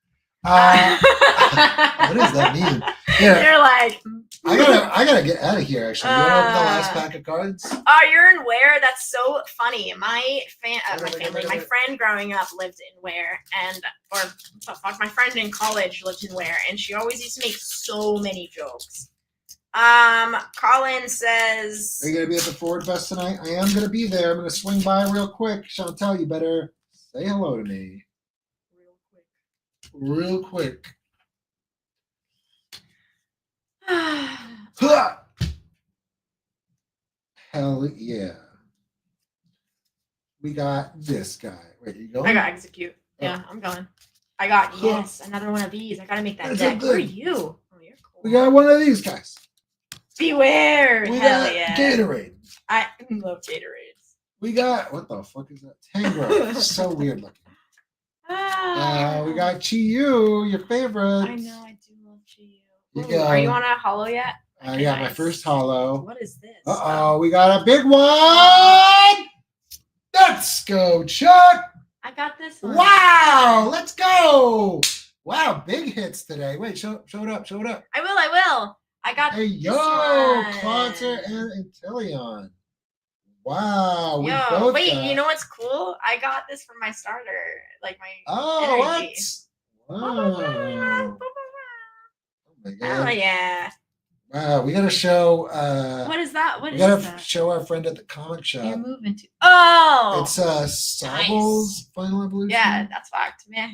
What does that mean? Yeah. You're like. I gotta get out of here. Actually, you want to open the last pack of cards? Oh, you're in Ware? That's so funny. My friend growing up lived in Ware, my friend in college lived in Ware, and she always used to make so many jokes. Colin says, are you gonna be at the Forward Fest tonight? I am gonna be there. I'm gonna swing by real quick. Chantel, you better say hello to me. Real quick. Hell yeah. We got this guy. Wait, you going? I got execute. Yeah, I'm going. I got another one of these. I gotta make that That's deck. so Who are good. you? Oh, you're cool. We got one of these guys. Beware. We Hell got yeah. Gatorade. I love Gatorades. We got, what the fuck is that? Tango. So weird looking. We got Chi-Yu, your favorite. I know, I do love Chi-Yu. You Ooh, go. are you on a hollow yet? Okay, Yeah, nice. my first hollow. What is this? Uh-oh, we got a big one. Let's go, Chuck. I got this one. Wow, let's go. Wow, big hits today. Wait, show it up. I will. I got Hey, this yo, one. Clotter and Inteleon. Wow, we Yo, both wait, got... you know what's cool? I got this for my starter. Like my Oh, energy. what? Wow. Oh my Oh god. yeah. Wow, we gotta show What is that? What we is gotta that? show our friend at the comic shop. You're moving to. Oh. It's Sable's Final Evolution. Yeah, that's fact. May I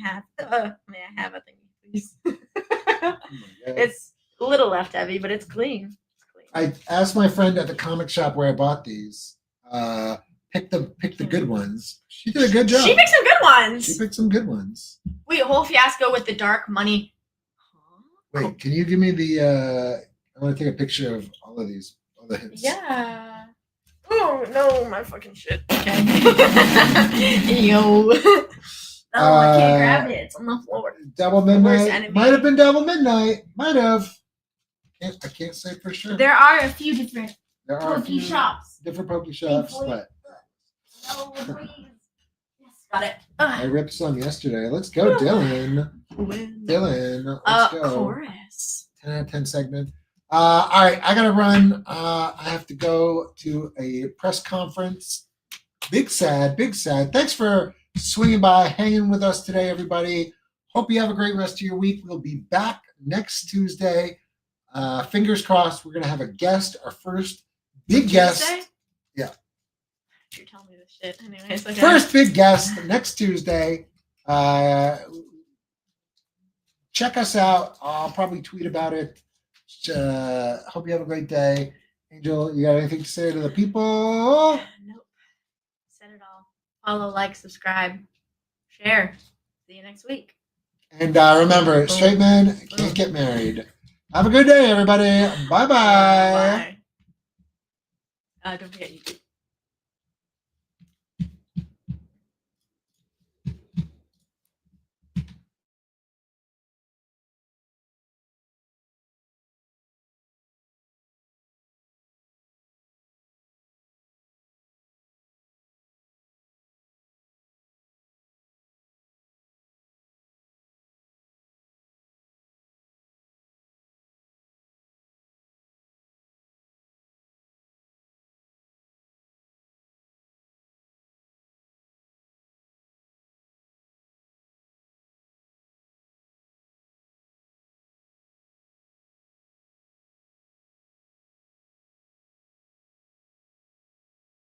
have a thing, please? Oh my God. It's a little left heavy, but it's clean. I asked my friend at the comic shop where I bought these. Pick the good ones. She did a good job. She picked some good ones. She picked some good ones. Wait, whole fiasco with the dark money. Huh? Wait, can you give me the? I want to take a picture of all of these. All the hits. Yeah. Oh no, my fucking shit. Okay. Yo. Oh, I can't grab it. It's on the floor. Devil worst Midnight. enemy. Might have been Devil Midnight. Might have. I can't say for sure. There are a few different There are a pokey few shops. different pokey shops, Thankfully. but No, please. Yes, got it. I ripped some yesterday. Let's go, Dylan. Dylan, let's go. Chorus. 10 out of 10 segment. All right, I gotta run. I have to go to a press conference. Big sad. Thanks for swinging by, hanging with us today, everybody. Hope you have a great rest of your week. We'll be back next Tuesday. Fingers crossed, we're going to have a guest, our first big guest. Yeah. You're telling me this shit. Anyways, okay. First big guest next Tuesday. Check us out. I'll probably tweet about it. Hope you have a great day. Angel, you got anything to say to the people? Nope. Said it all. Follow, like, subscribe, share. See you next week. And remember, straight men can't get married. Have a good day, everybody. Bye-bye. Bye. Don't forget YouTube.